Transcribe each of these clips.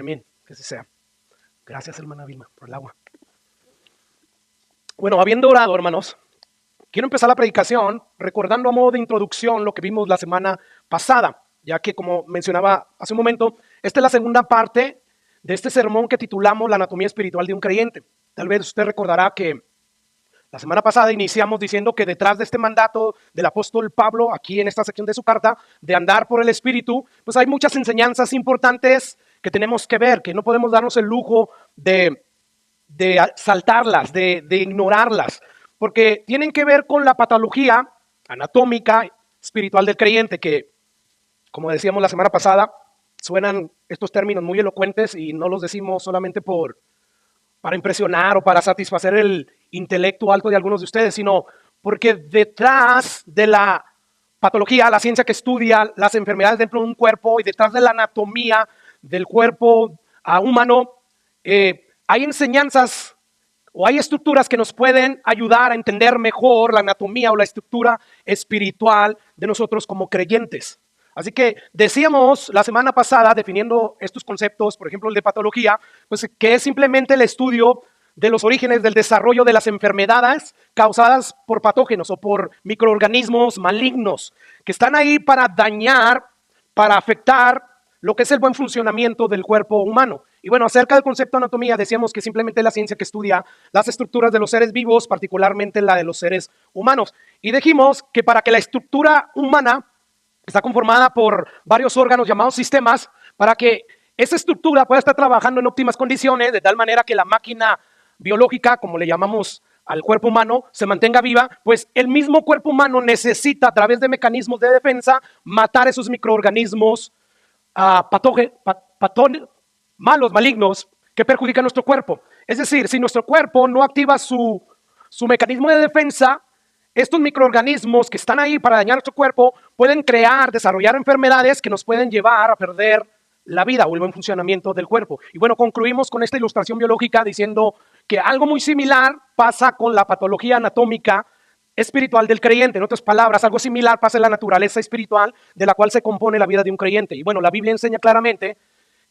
Amén, que así sea. Gracias, hermana Vilma, por el agua. Bueno, habiendo orado, hermanos, quiero empezar la predicación recordando a modo de introducción lo que vimos la semana pasada, ya que como mencionaba hace un momento, esta es la segunda parte de este sermón que titulamos La anatomía espiritual de un creyente. Tal vez usted recordará que la semana pasada iniciamos diciendo que detrás de este mandato del apóstol Pablo, aquí en esta sección de su carta, de andar por el Espíritu, pues hay muchas enseñanzas importantes que tenemos que ver, que no podemos darnos el lujo de saltarlas, de ignorarlas, porque tienen que ver con la patología anatómica espiritual del creyente, que, como decíamos la semana pasada, suenan estos términos muy elocuentes y no los decimos solamente para impresionar o para satisfacer el intelecto alto de algunos de ustedes, sino porque detrás de la patología, la ciencia que estudia las enfermedades dentro de un cuerpo y detrás de la anatomía del cuerpo humano, hay enseñanzas o hay estructuras que nos pueden ayudar a entender mejor la anatomía o la estructura espiritual de nosotros como creyentes. Así que decíamos la semana pasada, definiendo estos conceptos, por ejemplo el de patología, pues que es simplemente el estudio de los orígenes del desarrollo de las enfermedades causadas por patógenos o por microorganismos malignos que están ahí para dañar, para afectar lo que es el buen funcionamiento del cuerpo humano. Y bueno, acerca del concepto de anatomía decíamos que simplemente es la ciencia que estudia las estructuras de los seres vivos, particularmente la de los seres humanos. Y dijimos que para que la estructura humana está conformada por varios órganos llamados sistemas, para que esa estructura pueda estar trabajando en óptimas condiciones, de tal manera que la máquina biológica, como le llamamos al cuerpo humano, se mantenga viva, pues el mismo cuerpo humano necesita, a través de mecanismos de defensa, matar esos microorganismos malos, malignos, que perjudican nuestro cuerpo. Es decir, si nuestro cuerpo no activa su mecanismo de defensa, estos microorganismos que están ahí para dañar nuestro cuerpo pueden desarrollar enfermedades que nos pueden llevar a perder la vida o el buen funcionamiento del cuerpo. Y bueno, concluimos con esta ilustración biológica diciendo que algo muy similar pasa con la patología anatómica espiritual del creyente. En otras palabras, algo similar pasa en la naturaleza espiritual de la cual se compone la vida de un creyente. Y bueno, la Biblia enseña claramente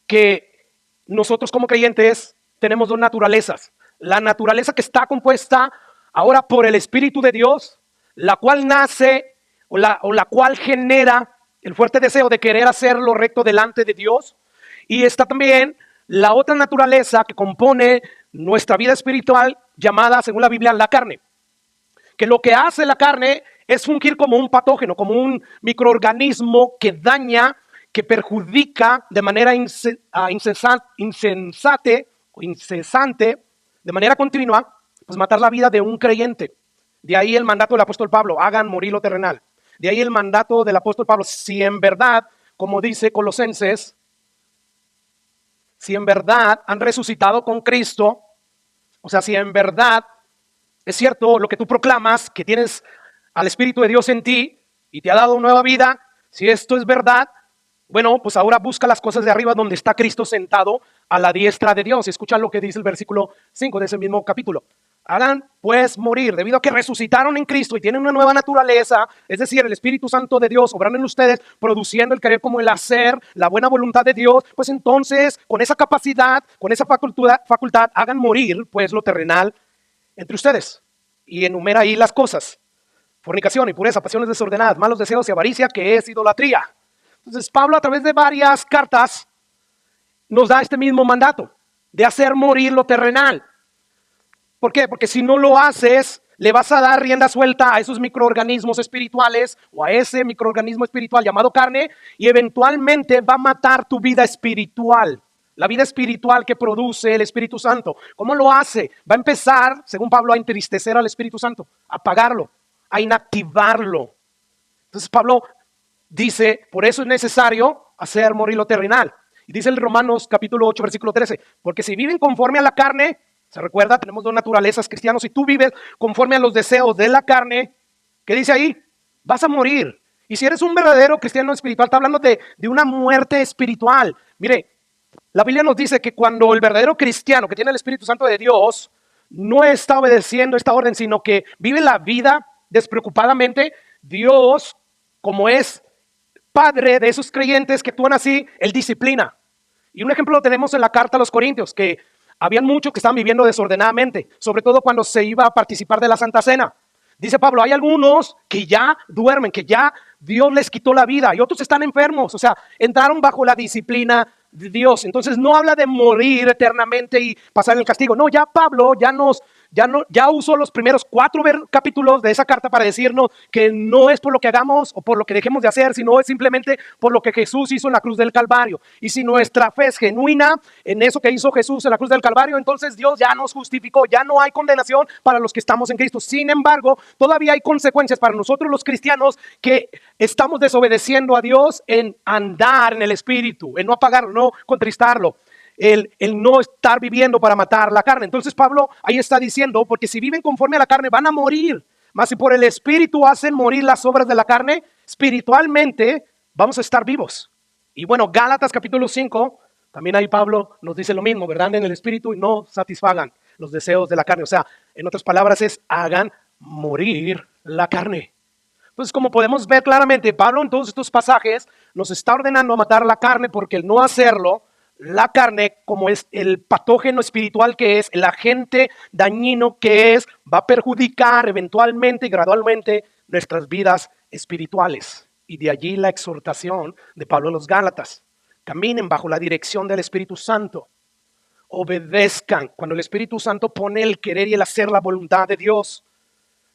que nosotros como creyentes tenemos dos naturalezas. La naturaleza que está compuesta ahora por el Espíritu de Dios, la cual nace o la cual genera el fuerte deseo de querer hacer lo recto delante de Dios. Y está también la otra naturaleza que compone nuestra vida espiritual, llamada, según la Biblia, la carne. Que lo que hace la carne es fungir como un patógeno, como un microorganismo que daña, que perjudica de manera incesante, de manera continua, pues matar la vida de un creyente. De ahí el mandato del apóstol Pablo, hagan morir lo terrenal. De ahí el mandato del apóstol Pablo, si en verdad, como dice Colosenses, si en verdad han resucitado con Cristo, o sea, si en verdad es cierto lo que tú proclamas, que tienes al Espíritu de Dios en ti y te ha dado nueva vida, si esto es verdad, bueno, pues ahora busca las cosas de arriba donde está Cristo sentado a la diestra de Dios. Escucha lo que dice el versículo 5 de ese mismo capítulo. Hagan pues morir, debido a que resucitaron en Cristo y tienen una nueva naturaleza, es decir, el Espíritu Santo de Dios obrando en ustedes, produciendo el querer como el hacer, la buena voluntad de Dios, pues entonces con esa capacidad, con esa facultad, hagan morir pues lo terrenal entre ustedes. Y enumera ahí las cosas: fornicación, impureza, pasiones desordenadas, malos deseos y avaricia, que es idolatría. Entonces Pablo, a través de varias cartas, nos da este mismo mandato de hacer morir lo terrenal. ¿Por qué? Porque si no lo haces, le vas a dar rienda suelta a esos microorganismos espirituales o a ese microorganismo espiritual llamado carne, y eventualmente va a matar tu vida espiritual. La vida espiritual que produce el Espíritu Santo. ¿Cómo lo hace? Va a empezar, según Pablo, a entristecer al Espíritu Santo, a apagarlo, a inactivarlo. Entonces Pablo dice, por eso es necesario hacer morir lo terrenal. Y dice el Romanos capítulo 8, versículo 13, porque si viven conforme a la carne, se recuerda, tenemos dos naturalezas cristianos, si tú vives conforme a los deseos de la carne, ¿qué dice ahí? Vas a morir. Y si eres un verdadero cristiano espiritual, está hablando de una muerte espiritual. Mire, la Biblia nos dice que cuando el verdadero cristiano que tiene el Espíritu Santo de Dios no está obedeciendo esta orden, sino que vive la vida despreocupadamente, Dios, como es Padre de esos creyentes que actúan así, Él disciplina. Y un ejemplo lo tenemos en la carta a los Corintios, que habían muchos que estaban viviendo desordenadamente, sobre todo cuando se iba a participar de la Santa Cena. Dice Pablo, hay algunos que ya duermen, que ya Dios les quitó la vida y otros están enfermos, o sea, entraron bajo la disciplina de Dios. Entonces no habla de morir eternamente y pasar el castigo. No, ya Pablo ya usó los primeros 4 capítulos de esa carta para decirnos que no es por lo que hagamos o por lo que dejemos de hacer, sino es simplemente por lo que Jesús hizo en la cruz del Calvario. Y si nuestra fe es genuina en eso que hizo Jesús en la cruz del Calvario, entonces Dios ya nos justificó, ya no hay condenación para los que estamos en Cristo. Sin embargo, todavía hay consecuencias para nosotros los cristianos que estamos desobedeciendo a Dios en andar en el Espíritu, en no apagarlo, no contristarlo. El no estar viviendo para matar la carne. Entonces Pablo ahí está diciendo, porque si viven conforme a la carne van a morir, mas si por el Espíritu hacen morir las obras de la carne, espiritualmente vamos a estar vivos. Y bueno, Gálatas capítulo 5, también ahí Pablo nos dice lo mismo, ¿verdad? En el Espíritu y no satisfagan los deseos de la carne. O sea, en otras palabras es hagan morir la carne. Entonces, como podemos ver claramente, Pablo en todos estos pasajes nos está ordenando a matar la carne porque el no hacerlo, la carne, como es el patógeno espiritual que es, el agente dañino que es, va a perjudicar eventualmente y gradualmente nuestras vidas espirituales. Y de allí la exhortación de Pablo a los Gálatas. Caminen bajo la dirección del Espíritu Santo. Obedezcan cuando el Espíritu Santo pone el querer y el hacer la voluntad de Dios.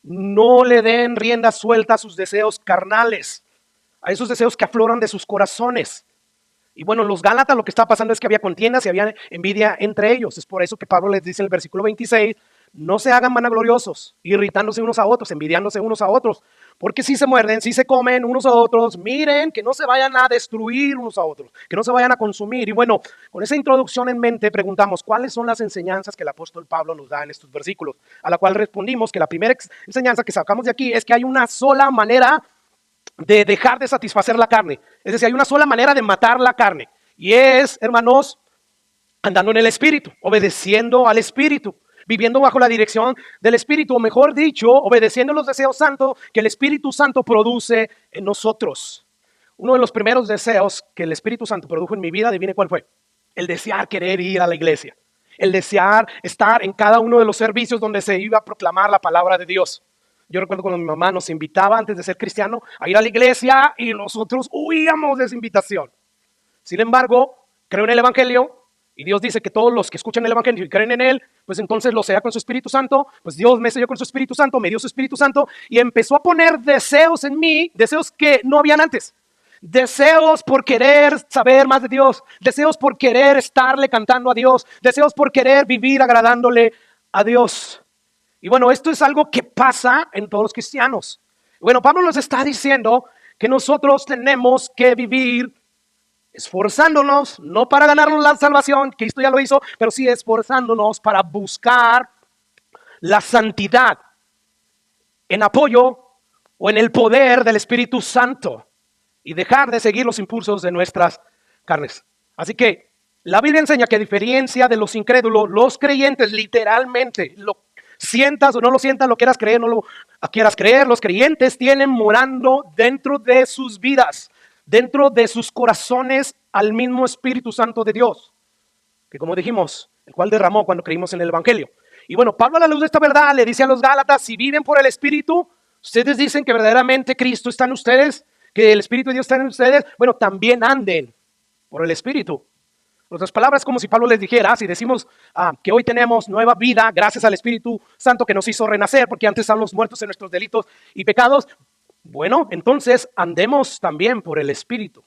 No le den rienda suelta a sus deseos carnales, a esos deseos que afloran de sus corazones. Y bueno, los Gálatas lo que está pasando es que había contiendas y había envidia entre ellos. Es por eso que Pablo les dice en el versículo 26, no se hagan vanagloriosos, irritándose unos a otros, envidiándose unos a otros. Porque si se muerden, si se comen unos a otros, miren que no se vayan a destruir unos a otros, que no se vayan a consumir. Y bueno, con esa introducción en mente preguntamos, ¿cuáles son las enseñanzas que el apóstol Pablo nos da en estos versículos? A la cual respondimos que la primera enseñanza que sacamos de aquí es que hay una sola manera de dejar de satisfacer la carne. Es decir, hay una sola manera de matar la carne. Y es, hermanos, andando en el Espíritu, obedeciendo al Espíritu, viviendo bajo la dirección del Espíritu, o mejor dicho, obedeciendo los deseos santos que el Espíritu Santo produce en nosotros. Uno de los primeros deseos que el Espíritu Santo produjo en mi vida, adivine cuál fue. El desear querer ir a la iglesia. El desear estar en cada uno de los servicios donde se iba a proclamar la palabra de Dios. Yo recuerdo cuando mi mamá nos invitaba antes de ser cristiano a ir a la iglesia y nosotros huíamos de esa invitación. Sin embargo, creo en el Evangelio y Dios dice que todos los que escuchan el Evangelio y creen en él, pues entonces lo sea con su Espíritu Santo. Pues Dios me selló con su Espíritu Santo, me dio su Espíritu Santo y empezó a poner deseos en mí, deseos que no habían antes. Deseos por querer saber más de Dios, deseos por querer estarle cantando a Dios, deseos por querer vivir agradándole a Dios. Y bueno, esto es algo que pasa en todos los cristianos. Bueno, Pablo nos está diciendo que nosotros tenemos que vivir esforzándonos, no para ganarnos la salvación, Cristo ya lo hizo, pero sí esforzándonos para buscar la santidad en apoyo o en el poder del Espíritu Santo y dejar de seguir los impulsos de nuestras carnes. Así que la Biblia enseña que a diferencia de los incrédulos, los creyentes literalmente, lo sientas o no lo sientas, lo quieras creer, no lo quieras creer, los creyentes tienen morando dentro de sus vidas, dentro de sus corazones al mismo Espíritu Santo de Dios, que como dijimos, el cual derramó cuando creímos en el Evangelio. Y bueno, Pablo a la luz de esta verdad le dice a los Gálatas, si viven por el Espíritu, ustedes dicen que verdaderamente Cristo está en ustedes, que el Espíritu de Dios está en ustedes, bueno, también anden por el Espíritu. En otras palabras, como si Pablo les dijera, si decimos que hoy tenemos nueva vida gracias al Espíritu Santo que nos hizo renacer, porque antes estábamos muertos en nuestros delitos y pecados, bueno, entonces andemos también por el Espíritu.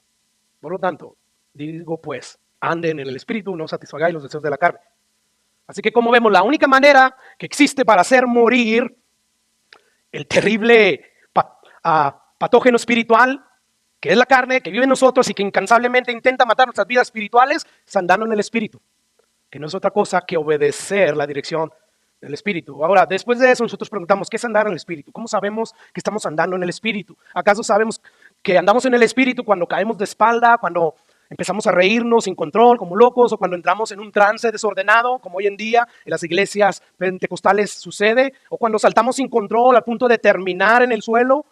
Por lo tanto, digo pues, anden en el Espíritu, no satisfagáis los deseos de la carne. Así que como vemos, la única manera que existe para hacer morir el terrible patógeno espiritual, que es la carne, que vive en nosotros y que incansablemente intenta matar nuestras vidas espirituales, es andando en el Espíritu, que no es otra cosa que obedecer la dirección del Espíritu. Ahora, después de eso, nosotros preguntamos, ¿qué es andar en el Espíritu? ¿Cómo sabemos que estamos andando en el Espíritu? ¿Acaso sabemos que andamos en el Espíritu cuando caemos de espalda, cuando empezamos a reírnos sin control, como locos, o cuando entramos en un trance desordenado, como hoy en día en las iglesias pentecostales sucede, o cuando saltamos sin control al punto de terminar en el suelo,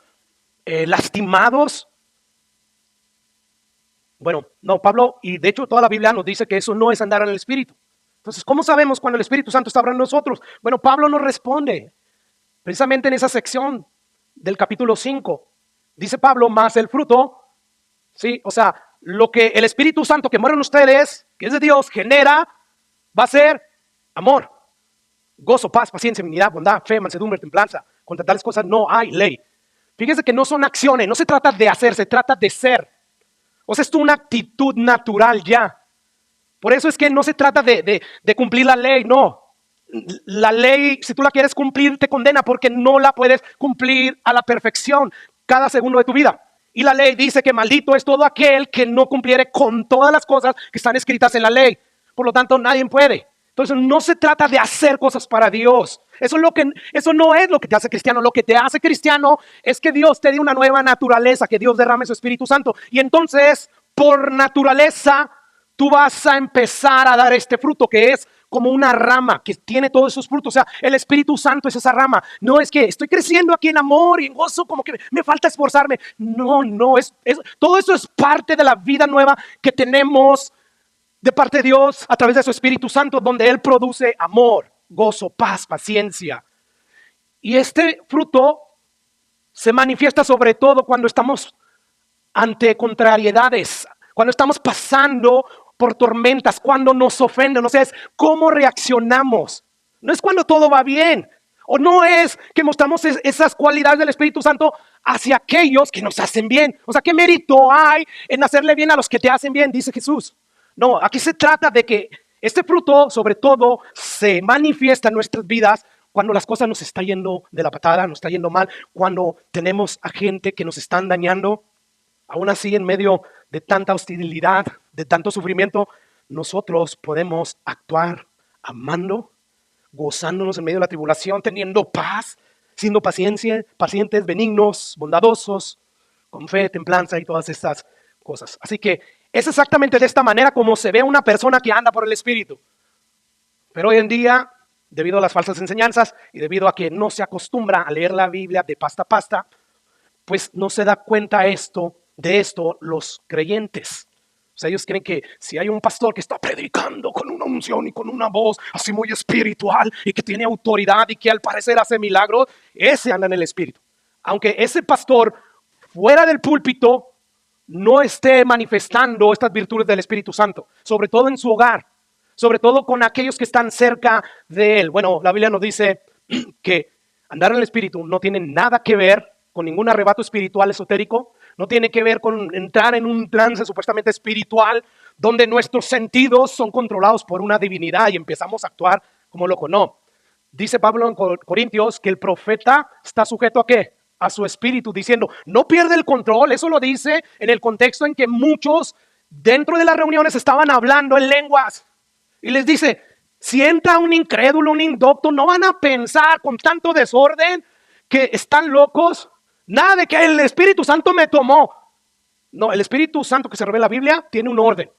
lastimados? Bueno, no, Pablo, y de hecho toda la Biblia nos dice que eso no es andar en el Espíritu. Entonces, ¿cómo sabemos cuando el Espíritu Santo está hablando en nosotros? Bueno, Pablo nos responde precisamente en esa sección del capítulo 5. Dice Pablo, más el fruto, ¿sí? O sea, lo que el Espíritu Santo que muere en ustedes, que es de Dios, genera, va a ser amor, gozo, paz, paciencia, benignidad, bondad, fe, mansedumbre, templanza. Contra tales cosas no hay ley. Fíjese que no son acciones, no se trata de hacer, se trata de ser. O sea, es una actitud natural ya. Por eso es que no se trata de cumplir la ley, no. La ley, si tú la quieres cumplir, te condena porque no la puedes cumplir a la perfección cada segundo de tu vida. Y la ley dice que maldito es todo aquel que no cumpliere con todas las cosas que están escritas en la ley. Por lo tanto, nadie puede. Entonces, no se trata de hacer cosas para Dios. Eso no es lo que te hace cristiano. Lo que te hace cristiano es que Dios te dé una nueva naturaleza, que Dios derrame su Espíritu Santo. Y entonces, por naturaleza, tú vas a empezar a dar este fruto que es como una rama que tiene todos esos frutos. O sea, el Espíritu Santo es esa rama. No es que estoy creciendo aquí en amor y en gozo, como que me falta esforzarme. No, todo eso es parte de la vida nueva que tenemos de parte de Dios a través de su Espíritu Santo, donde Él produce amor, gozo, paz, paciencia. Y este fruto se manifiesta sobre todo cuando estamos ante contrariedades, cuando estamos pasando por tormentas, cuando nos ofenden. O sea, es cómo reaccionamos. No es cuando todo va bien. O no es que mostramos esas cualidades del Espíritu Santo hacia aquellos que nos hacen bien. O sea, ¿qué mérito hay en hacerle bien a los que te hacen bien? Dice Jesús. No, aquí se trata de que este fruto, sobre todo, se manifiesta en nuestras vidas cuando las cosas nos están yendo de la patada, nos está yendo mal, cuando tenemos a gente que nos están dañando. Aún así, en medio de tanta hostilidad, de tanto sufrimiento, nosotros podemos actuar amando, gozándonos en medio de la tribulación, teniendo paz, siendo pacientes, benignos, bondadosos, con fe, templanza y todas estas cosas. Así que es exactamente de esta manera como se ve una persona que anda por el Espíritu. Pero hoy en día, debido a las falsas enseñanzas y debido a que no se acostumbra a leer la Biblia de pasta a pasta, pues no se da cuenta de esto los creyentes. O sea, ellos creen que si hay un pastor que está predicando con una unción y con una voz así muy espiritual y que tiene autoridad y que al parecer hace milagros, ese anda en el Espíritu. Aunque ese pastor fuera del púlpito no esté manifestando estas virtudes del Espíritu Santo, sobre todo en su hogar, sobre todo con aquellos que están cerca de él. Bueno, la Biblia nos dice que andar en el Espíritu no tiene nada que ver con ningún arrebato espiritual esotérico, no tiene que ver con entrar en un trance supuestamente espiritual donde nuestros sentidos son controlados por una divinidad y empezamos a actuar como loco. No. Dice Pablo en Corintios que el profeta está sujeto ¿a qué? A su espíritu, diciendo, no pierde el control. Eso lo dice en el contexto en que muchos dentro de las reuniones estaban hablando en lenguas. Y les dice, si entra un incrédulo, un indocto, no van a pensar con tanto desorden que están locos. Nada de que el Espíritu Santo me tomó. No, el Espíritu Santo que se revela en la Biblia tiene un orden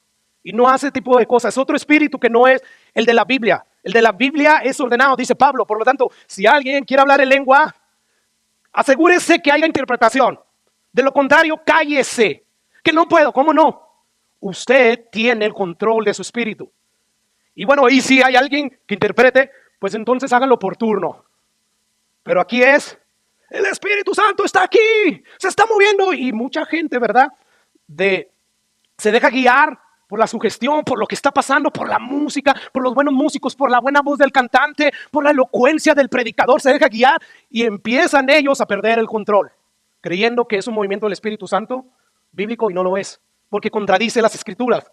y no hace ese tipo de cosas. Es otro espíritu que no es el de la Biblia. El de la Biblia es ordenado, dice Pablo. Por lo tanto, si alguien quiere hablar en lengua, asegúrese que haya interpretación. De lo contrario, cállese. Que no puedo, ¿cómo no? Usted tiene el control de su espíritu. Y bueno, y si hay alguien que interprete, pues entonces háganlo por turno. Pero aquí es, el Espíritu Santo está aquí, se está moviendo. Y mucha gente, ¿verdad? Se deja guiar por la sugestión, por lo que está pasando, por la música, por los buenos músicos, por la buena voz del cantante, por la elocuencia del predicador. Se deja guiar y empiezan ellos a perder el control, creyendo que es un movimiento del Espíritu Santo bíblico y no lo es, porque contradice las Escrituras.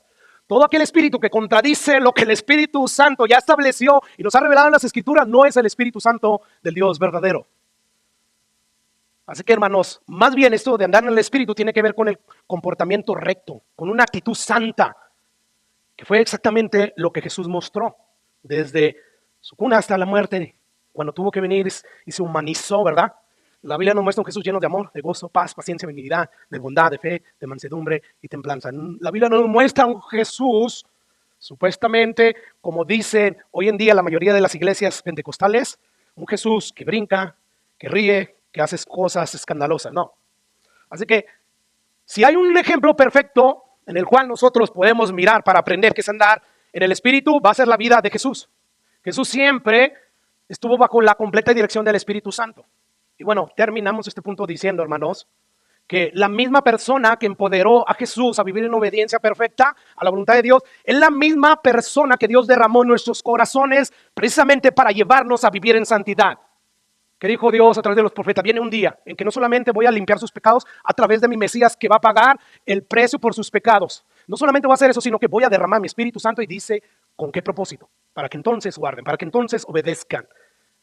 Todo aquel espíritu que contradice lo que el Espíritu Santo ya estableció y nos ha revelado en las Escrituras no es el Espíritu Santo del Dios verdadero. Así que, hermanos, más bien esto de andar en el Espíritu tiene que ver con el comportamiento recto, con una actitud santa, que fue exactamente lo que Jesús mostró desde su cuna hasta la muerte, cuando tuvo que venir y se humanizó, ¿verdad? La Biblia nos muestra un Jesús lleno de amor, de gozo, paz, paciencia, benignidad, de bondad, de fe, de mansedumbre y templanza. La Biblia nos muestra un Jesús, supuestamente, como dicen hoy en día la mayoría de las iglesias pentecostales, un Jesús que brinca, que ríe, que hace cosas escandalosas. No. Así que, si hay un ejemplo perfecto en el cual nosotros podemos mirar para aprender qué es andar en el Espíritu, va a ser la vida de Jesús. Jesús siempre estuvo bajo la completa dirección del Espíritu Santo. Y bueno, terminamos este punto diciendo, hermanos, que la misma persona que empoderó a Jesús a vivir en obediencia perfecta a la voluntad de Dios, es la misma persona que Dios derramó en nuestros corazones precisamente para llevarnos a vivir en santidad. Que dijo Dios a través de los profetas, viene un día en que no solamente voy a limpiar sus pecados a través de mi Mesías que va a pagar el precio por sus pecados. No solamente voy a hacer eso, sino que voy a derramar mi Espíritu Santo, y dice, ¿con qué propósito? Para que entonces guarden, para que entonces obedezcan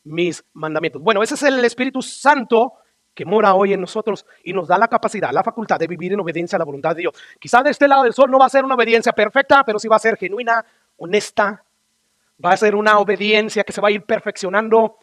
mis mandamientos. Bueno, ese es el Espíritu Santo que mora hoy en nosotros y nos da la capacidad, la facultad de vivir en obediencia a la voluntad de Dios. Quizás de este lado del sol no va a ser una obediencia perfecta, pero sí va a ser genuina, honesta. Va a ser una obediencia que se va a ir perfeccionando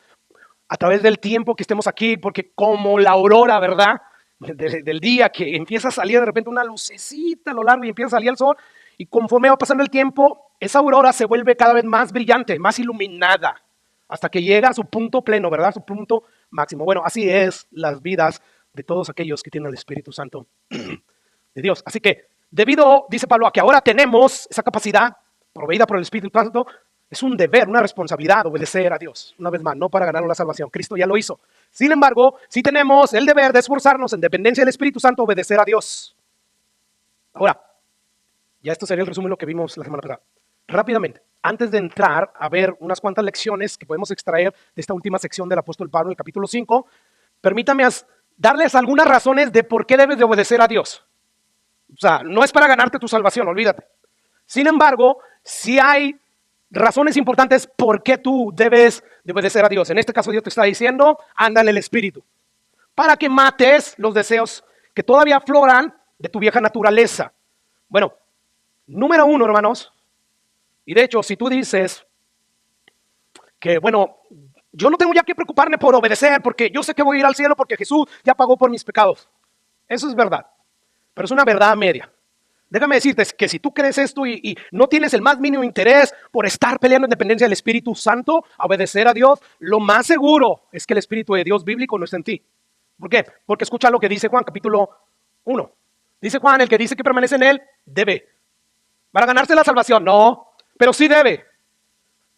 a través del tiempo que estemos aquí, porque como la aurora, ¿verdad? Del día que empieza a salir de repente una lucecita a lo largo y empieza a salir el sol, y conforme va pasando el tiempo, esa aurora se vuelve cada vez más brillante, más iluminada, hasta que llega a su punto pleno, ¿verdad? Su punto máximo. Bueno, así es las vidas de todos aquellos que tienen el Espíritu Santo de Dios. Así que debido, dice Pablo, a que ahora tenemos esa capacidad proveída por el Espíritu Santo, es un deber, una responsabilidad obedecer a Dios. Una vez más, no para ganar la salvación. Cristo ya lo hizo. Sin embargo, sí tenemos el deber de esforzarnos en dependencia del Espíritu Santo, obedecer a Dios. Ahora, ya esto sería el resumen de lo que vimos la semana pasada. Rápidamente, antes de entrar a ver unas cuantas lecciones que podemos extraer de esta última sección del apóstol Pablo, en el capítulo 5, permítame darles algunas razones de por qué debes de obedecer a Dios. O sea, no es para ganarte tu salvación, olvídate. Sin embargo, si hay razones importantes por qué tú debes de obedecer a Dios. En este caso Dios te está diciendo, anda en el Espíritu, para que mates los deseos que todavía afloran de tu vieja naturaleza. Bueno, número uno, hermanos, y de hecho si tú dices que, bueno, yo no tengo ya que preocuparme por obedecer, porque yo sé que voy a ir al cielo porque Jesús ya pagó por mis pecados. Eso es verdad, pero es una verdad media. Déjame decirte que si tú crees esto y no tienes el más mínimo interés por estar peleando en dependencia del Espíritu Santo, a obedecer a Dios, lo más seguro es que el Espíritu de Dios bíblico no está en ti. ¿Por qué? Porque escucha lo que dice Juan, capítulo 1. Dice Juan, el que dice que permanece en él, debe. ¿Para ganarse la salvación? No, pero sí debe.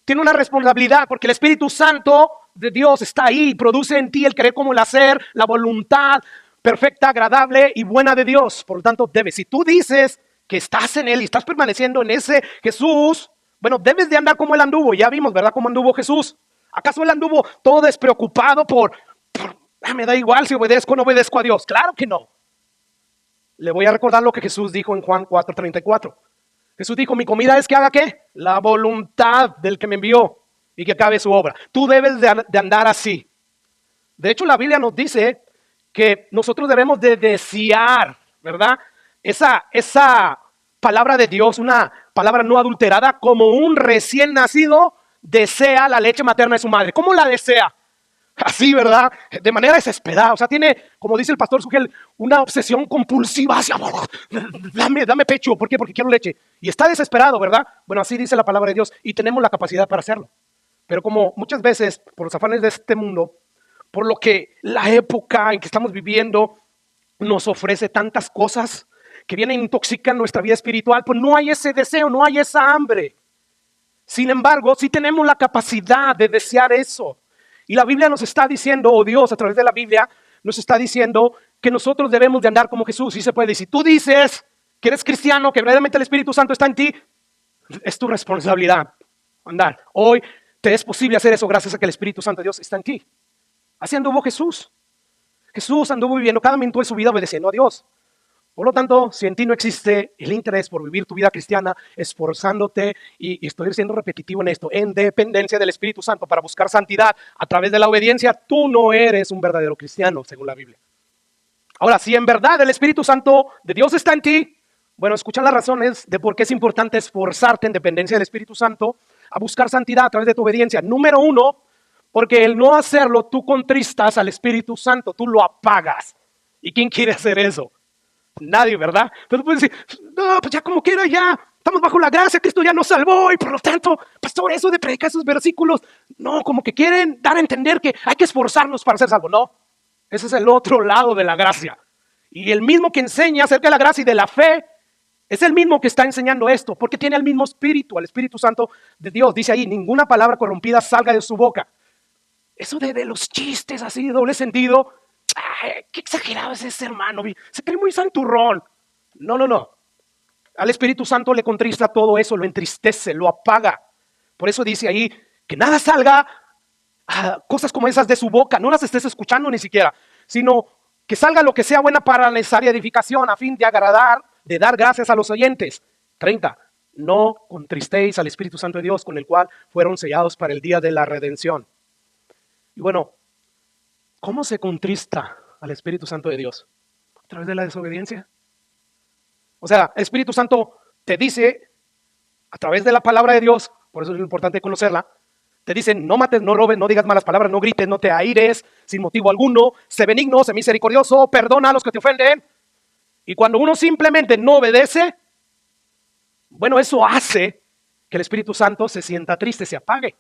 Tiene una responsabilidad porque el Espíritu Santo de Dios está ahí y produce en ti el querer como el hacer, la voluntad perfecta, agradable y buena de Dios. Por lo tanto, debes. Si tú dices que estás en él y estás permaneciendo en ese Jesús, bueno, debes de andar como él anduvo. Ya vimos, ¿verdad? Cómo anduvo Jesús. ¿Acaso él anduvo todo despreocupado por me da igual si obedezco o no obedezco a Dios? Claro que no. Le voy a recordar lo que Jesús dijo en Juan 4:34. Jesús dijo, mi comida es que haga ¿qué? La voluntad del que me envió y que acabe su obra. Tú debes de andar así. De hecho, la Biblia nos dice que nosotros debemos de desear, ¿verdad? Esa palabra de Dios, una palabra no adulterada, como un recién nacido desea la leche materna de su madre. ¿Cómo la desea? Así, ¿verdad? De manera desesperada. O sea, tiene, como dice el pastor Sugel, una obsesión compulsiva hacia, dame pecho. ¿Por qué? Porque quiero leche. Y está desesperado, ¿verdad? Bueno, así dice la palabra de Dios y tenemos la capacidad para hacerlo. Pero como muchas veces, por los afanes de este mundo, por lo que la época en que estamos viviendo nos ofrece tantas cosas que vienen e intoxican nuestra vida espiritual, pues no hay ese deseo, no hay esa hambre. Sin embargo, sí tenemos la capacidad de desear eso. Y la Biblia nos está diciendo, o Dios a través de la Biblia nos está diciendo que nosotros debemos de andar como Jesús. Y se puede decir, si tú dices que eres cristiano, que verdaderamente el Espíritu Santo está en ti, es tu responsabilidad andar. Hoy te es posible hacer eso gracias a que el Espíritu Santo de Dios está en ti. Así anduvo Jesús. Jesús anduvo viviendo cada minuto de su vida obedeciendo a Dios. Por lo tanto, si en ti no existe el interés por vivir tu vida cristiana, esforzándote, y estoy siendo repetitivo en esto, en dependencia del Espíritu Santo para buscar santidad a través de la obediencia, tú no eres un verdadero cristiano, según la Biblia. Ahora, si en verdad el Espíritu Santo de Dios está en ti, bueno, escucha las razones de por qué es importante esforzarte en dependencia del Espíritu Santo a buscar santidad a través de tu obediencia. Número uno, porque el no hacerlo, tú contristas al Espíritu Santo, tú lo apagas. ¿Y quién quiere hacer eso? Nadie, ¿verdad? Entonces puedes decir, no, pues ya como quiera, ya estamos bajo la gracia, Cristo ya nos salvó y por lo tanto, pastor, eso de predicar esos versículos, no, como que quieren dar a entender que hay que esforzarnos para ser salvos. No, ese es el otro lado de la gracia. Y el mismo que enseña acerca de la gracia y de la fe Es el mismo que está enseñando esto, porque tiene el mismo espíritu, el Espíritu Santo de Dios. Dice ahí, ninguna palabra corrompida salga de su boca. Eso de los chistes así de doble sentido, ay, qué exagerado es ese hermano, se cree muy santurrón. No. Al Espíritu Santo le contrista todo eso, lo entristece, lo apaga. Por eso dice ahí que nada salga, cosas como esas de su boca, no las estés escuchando ni siquiera, sino que salga lo que sea buena para la necesaria edificación a fin de agradar, de dar gracias a los oyentes. 30. No contristéis al Espíritu Santo de Dios con el cual fueron sellados para el día de la redención. Y bueno, ¿cómo se contrista al Espíritu Santo de Dios? ¿A través de la desobediencia? O sea, el Espíritu Santo te dice, a través de la palabra de Dios, por eso es importante conocerla, te dice, no mates, no robes, no digas malas palabras, no grites, no te aires sin motivo alguno, sé benigno, sé misericordioso, perdona a los que te ofenden. Y cuando uno simplemente no obedece, bueno, eso hace que el Espíritu Santo se sienta triste, se apague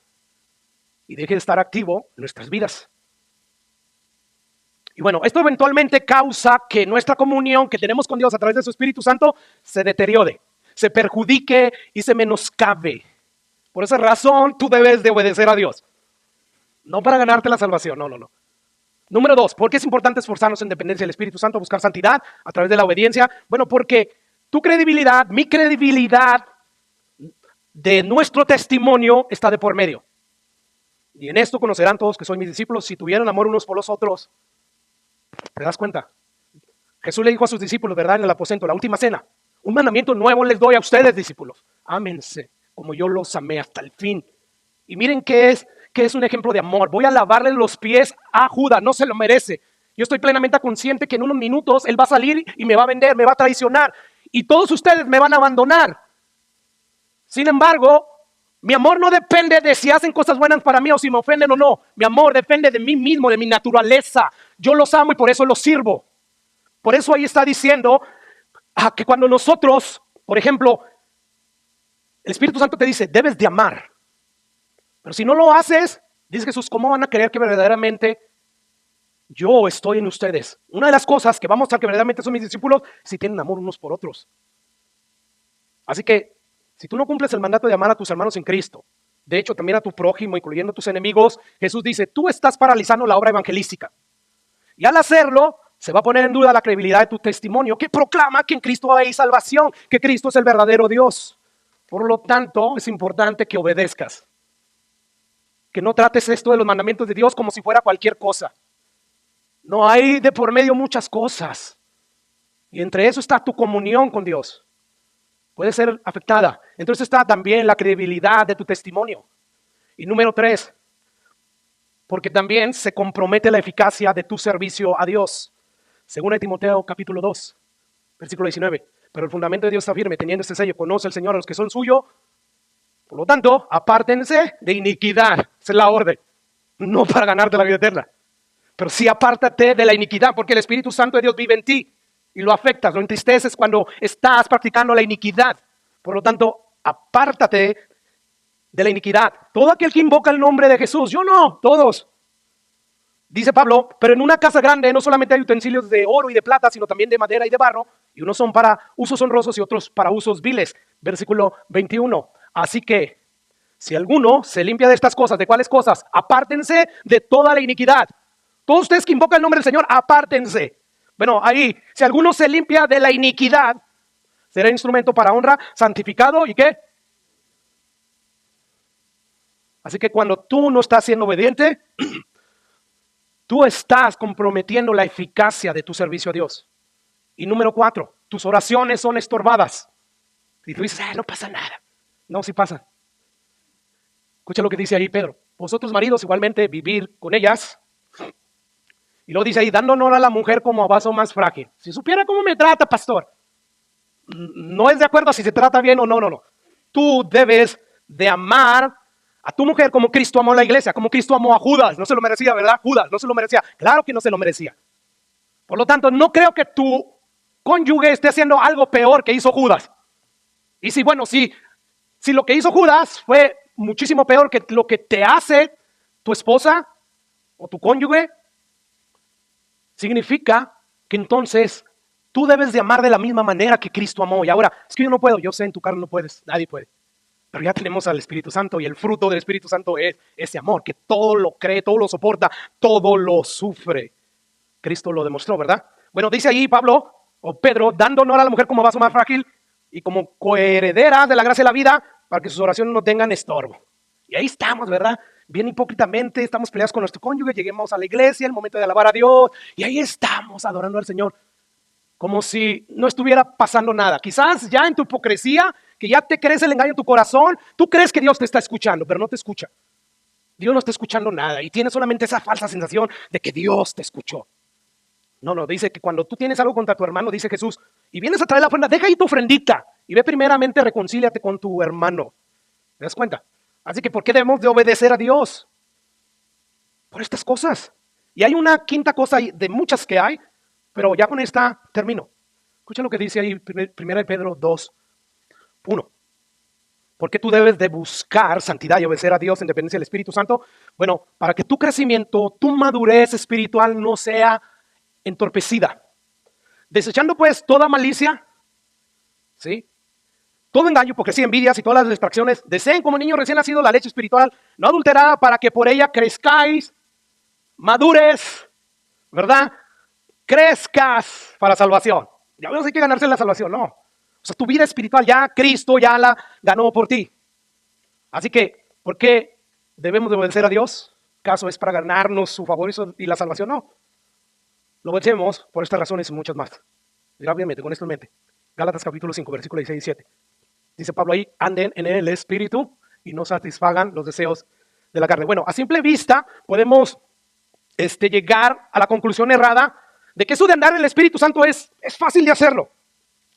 y deje de estar activo en nuestras vidas. Y bueno, esto eventualmente causa que nuestra comunión que tenemos con Dios a través de su Espíritu Santo se deteriore, se perjudique y se menoscabe. Por esa razón tú debes de obedecer a Dios. No para ganarte la salvación, no. Número 2, ¿por qué es importante esforzarnos en dependencia del Espíritu Santo, buscar santidad a través de la obediencia? Bueno, porque tu credibilidad, mi credibilidad de nuestro testimonio está de por medio. Y en esto conocerán todos que soy mis discípulos si tuvieran amor unos por los otros. ¿Te das cuenta? Jesús le dijo a sus discípulos, ¿verdad? En el aposento, la última cena. Un mandamiento nuevo les doy a ustedes, discípulos. Ámense como yo los amé hasta el fin. Y miren qué es un ejemplo de amor. Voy a lavarle los pies a Judas, no se lo merece. Yo estoy plenamente consciente que en unos minutos él va a salir y me va a vender, me va a traicionar. Y todos ustedes me van a abandonar. Sin embargo, mi amor no depende de si hacen cosas buenas para mí o si me ofenden o no. Mi amor depende de mí mismo, de mi naturaleza. Yo los amo y por eso los sirvo. Por eso ahí está diciendo que cuando nosotros, por ejemplo, el Espíritu Santo te dice, debes de amar. Pero si no lo haces, dice Jesús, ¿cómo van a creer que verdaderamente yo estoy en ustedes? Una de las cosas que va a mostrar que verdaderamente son mis discípulos, si tienen amor unos por otros. Así que, si tú no cumples el mandato de amar a tus hermanos en Cristo, de hecho también a tu prójimo, incluyendo a tus enemigos, Jesús dice, tú estás paralizando la obra evangelística. Y al hacerlo, se va a poner en duda la credibilidad de tu testimonio, que proclama que en Cristo hay salvación, que Cristo es el verdadero Dios. Por lo tanto, es importante que obedezcas. Que no trates esto de los mandamientos de Dios como si fuera cualquier cosa. No, hay de por medio muchas cosas. Y entre eso está tu comunión con Dios. Puede ser afectada. Entonces está también la credibilidad de tu testimonio. Y número 3, porque también se compromete la eficacia de tu servicio a Dios. Según Timoteo capítulo 2, versículo 19. Pero el fundamento de Dios está firme, teniendo este sello, conoce el Señor a los que son suyos. Por lo tanto, apártense de iniquidad. Esa es la orden. No para ganarte la vida eterna. Pero sí apártate de la iniquidad, porque el Espíritu Santo de Dios vive en ti. Y lo afectas, lo entristeces cuando estás practicando la iniquidad. Por lo tanto, apártate de la iniquidad. Todo aquel que invoca el nombre de Jesús. Yo no, todos. Dice Pablo, pero en una casa grande no solamente hay utensilios de oro y de plata, sino también de madera y de barro. Y unos son para usos honrosos y otros para usos viles. Versículo 21. Así que, si alguno se limpia de estas cosas, ¿de cuáles cosas? Apártense de toda la iniquidad. Todos ustedes que invocan el nombre del Señor, apártense. Bueno, ahí, si alguno se limpia de la iniquidad, será instrumento para honra, santificado y ¿qué? Así que cuando tú no estás siendo obediente, tú estás comprometiendo la eficacia de tu servicio a Dios. Y número 4, tus oraciones son estorbadas. Y tú dices, no pasa nada. No, sí pasa. Escucha lo que dice ahí Pedro. Vosotros maridos igualmente vivir con ellas. Y luego dice ahí, dando honor a la mujer como a vaso más frágil. Si supiera cómo me trata, pastor. No es de acuerdo a si se trata bien o no. Tú debes de amar a tu mujer como Cristo amó a la iglesia, como Cristo amó a Judas. No se lo merecía, ¿verdad? Judas no se lo merecía. Claro que no se lo merecía. Por lo tanto, no creo que tu cónyuge esté haciendo algo peor que hizo Judas. Y si lo que hizo Judas fue muchísimo peor que lo que te hace tu esposa o tu cónyuge, significa que entonces Tú debes de amar de la misma manera que Cristo amó. Y ahora, es que yo no puedo, yo sé, en tu carne no puedes, nadie puede. Pero ya tenemos al Espíritu Santo y el fruto del Espíritu Santo es ese amor que todo lo cree, todo lo soporta, todo lo sufre. Cristo lo demostró, ¿verdad? Bueno, dice ahí Pablo o Pedro, dando honor a la mujer como vaso más frágil y como coheredera de la gracia de la vida para que sus oraciones no tengan estorbo. Y ahí estamos, ¿verdad? Bien hipócritamente, estamos peleados con nuestro cónyuge, lleguemos a la iglesia, el momento de alabar a Dios, y ahí estamos adorando al Señor, como si no estuviera pasando nada. Quizás ya en tu hipocresía, que ya te crees el engaño en tu corazón, tú crees que Dios te está escuchando, pero no te escucha. Dios no está escuchando nada y tienes solamente esa falsa sensación de que Dios te escuchó. No, dice que cuando tú tienes algo contra tu hermano, dice Jesús, y vienes a traer la ofrenda, deja ahí tu ofrendita y ve primeramente, reconcíliate con tu hermano. ¿Te das cuenta? Así que, ¿por qué debemos de obedecer a Dios? Por estas cosas. Y hay una quinta cosa de muchas que hay, pero ya con esta termino. Escucha lo que dice ahí 1 Pedro 2:1. ¿Por qué tú debes de buscar santidad y obedecer a Dios en dependencia del Espíritu Santo? Bueno, para que tu crecimiento, tu madurez espiritual no sea entorpecida. Desechando pues toda malicia, ¿sí? Todo engaño, hipocresía, envidias y todas las distracciones, deseen como niños recién nacidos la leche espiritual no adulterada para que por ella crezcáis, madures, ¿verdad? Crezcas para salvación. Ya vemos, hay que ganarse la salvación, no. O sea, tu vida espiritual ya Cristo ya la ganó por ti. Así que, ¿por qué debemos de obedecer a Dios? ¿Acaso es para ganarnos su favor y la salvación? No. Lo obedecemos por estas razones y muchas más. Rápidamente, con esto en mente. Gálatas capítulo 5, versículos 16 y 17. Dice Pablo ahí, anden en el Espíritu y no satisfagan los deseos de la carne. Bueno, a simple vista podemos llegar a la conclusión errada de que eso de andar en el Espíritu Santo es fácil de hacerlo.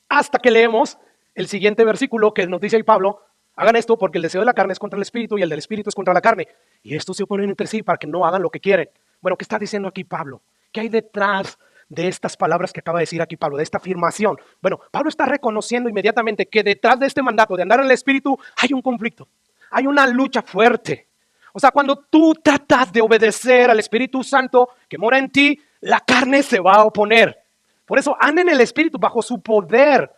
Hasta que leemos el siguiente versículo que nos dice ahí Pablo, hagan esto porque el deseo de la carne es contra el Espíritu y el del Espíritu es contra la carne. Y estos se oponen entre sí para que no hagan lo que quieren. Bueno, ¿qué está diciendo aquí Pablo? ¿Qué hay detrás de estas palabras que acaba de decir aquí Pablo, de esta afirmación? Bueno, Pablo está reconociendo inmediatamente que detrás de este mandato de andar en el Espíritu hay un conflicto, hay una lucha fuerte. O sea, cuando tú tratas de obedecer al Espíritu Santo que mora en ti, la carne se va a oponer. Por eso anda en el Espíritu bajo su poder.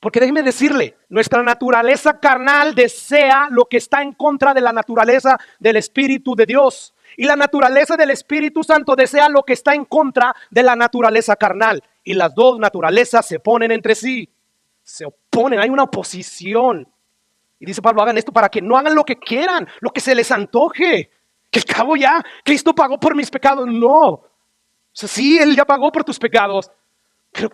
Porque déjeme decirle, nuestra naturaleza carnal desea lo que está en contra de la naturaleza del Espíritu de Dios. Y la naturaleza del Espíritu Santo desea lo que está en contra de la naturaleza carnal. Y las dos naturalezas se oponen entre sí. Se oponen, hay una oposición. Y dice Pablo, hagan esto para que no hagan lo que quieran, lo que se les antoje. Que al cabo ya, Cristo pagó por mis pecados. No. O sea, sí, Él ya pagó por tus pecados. Pero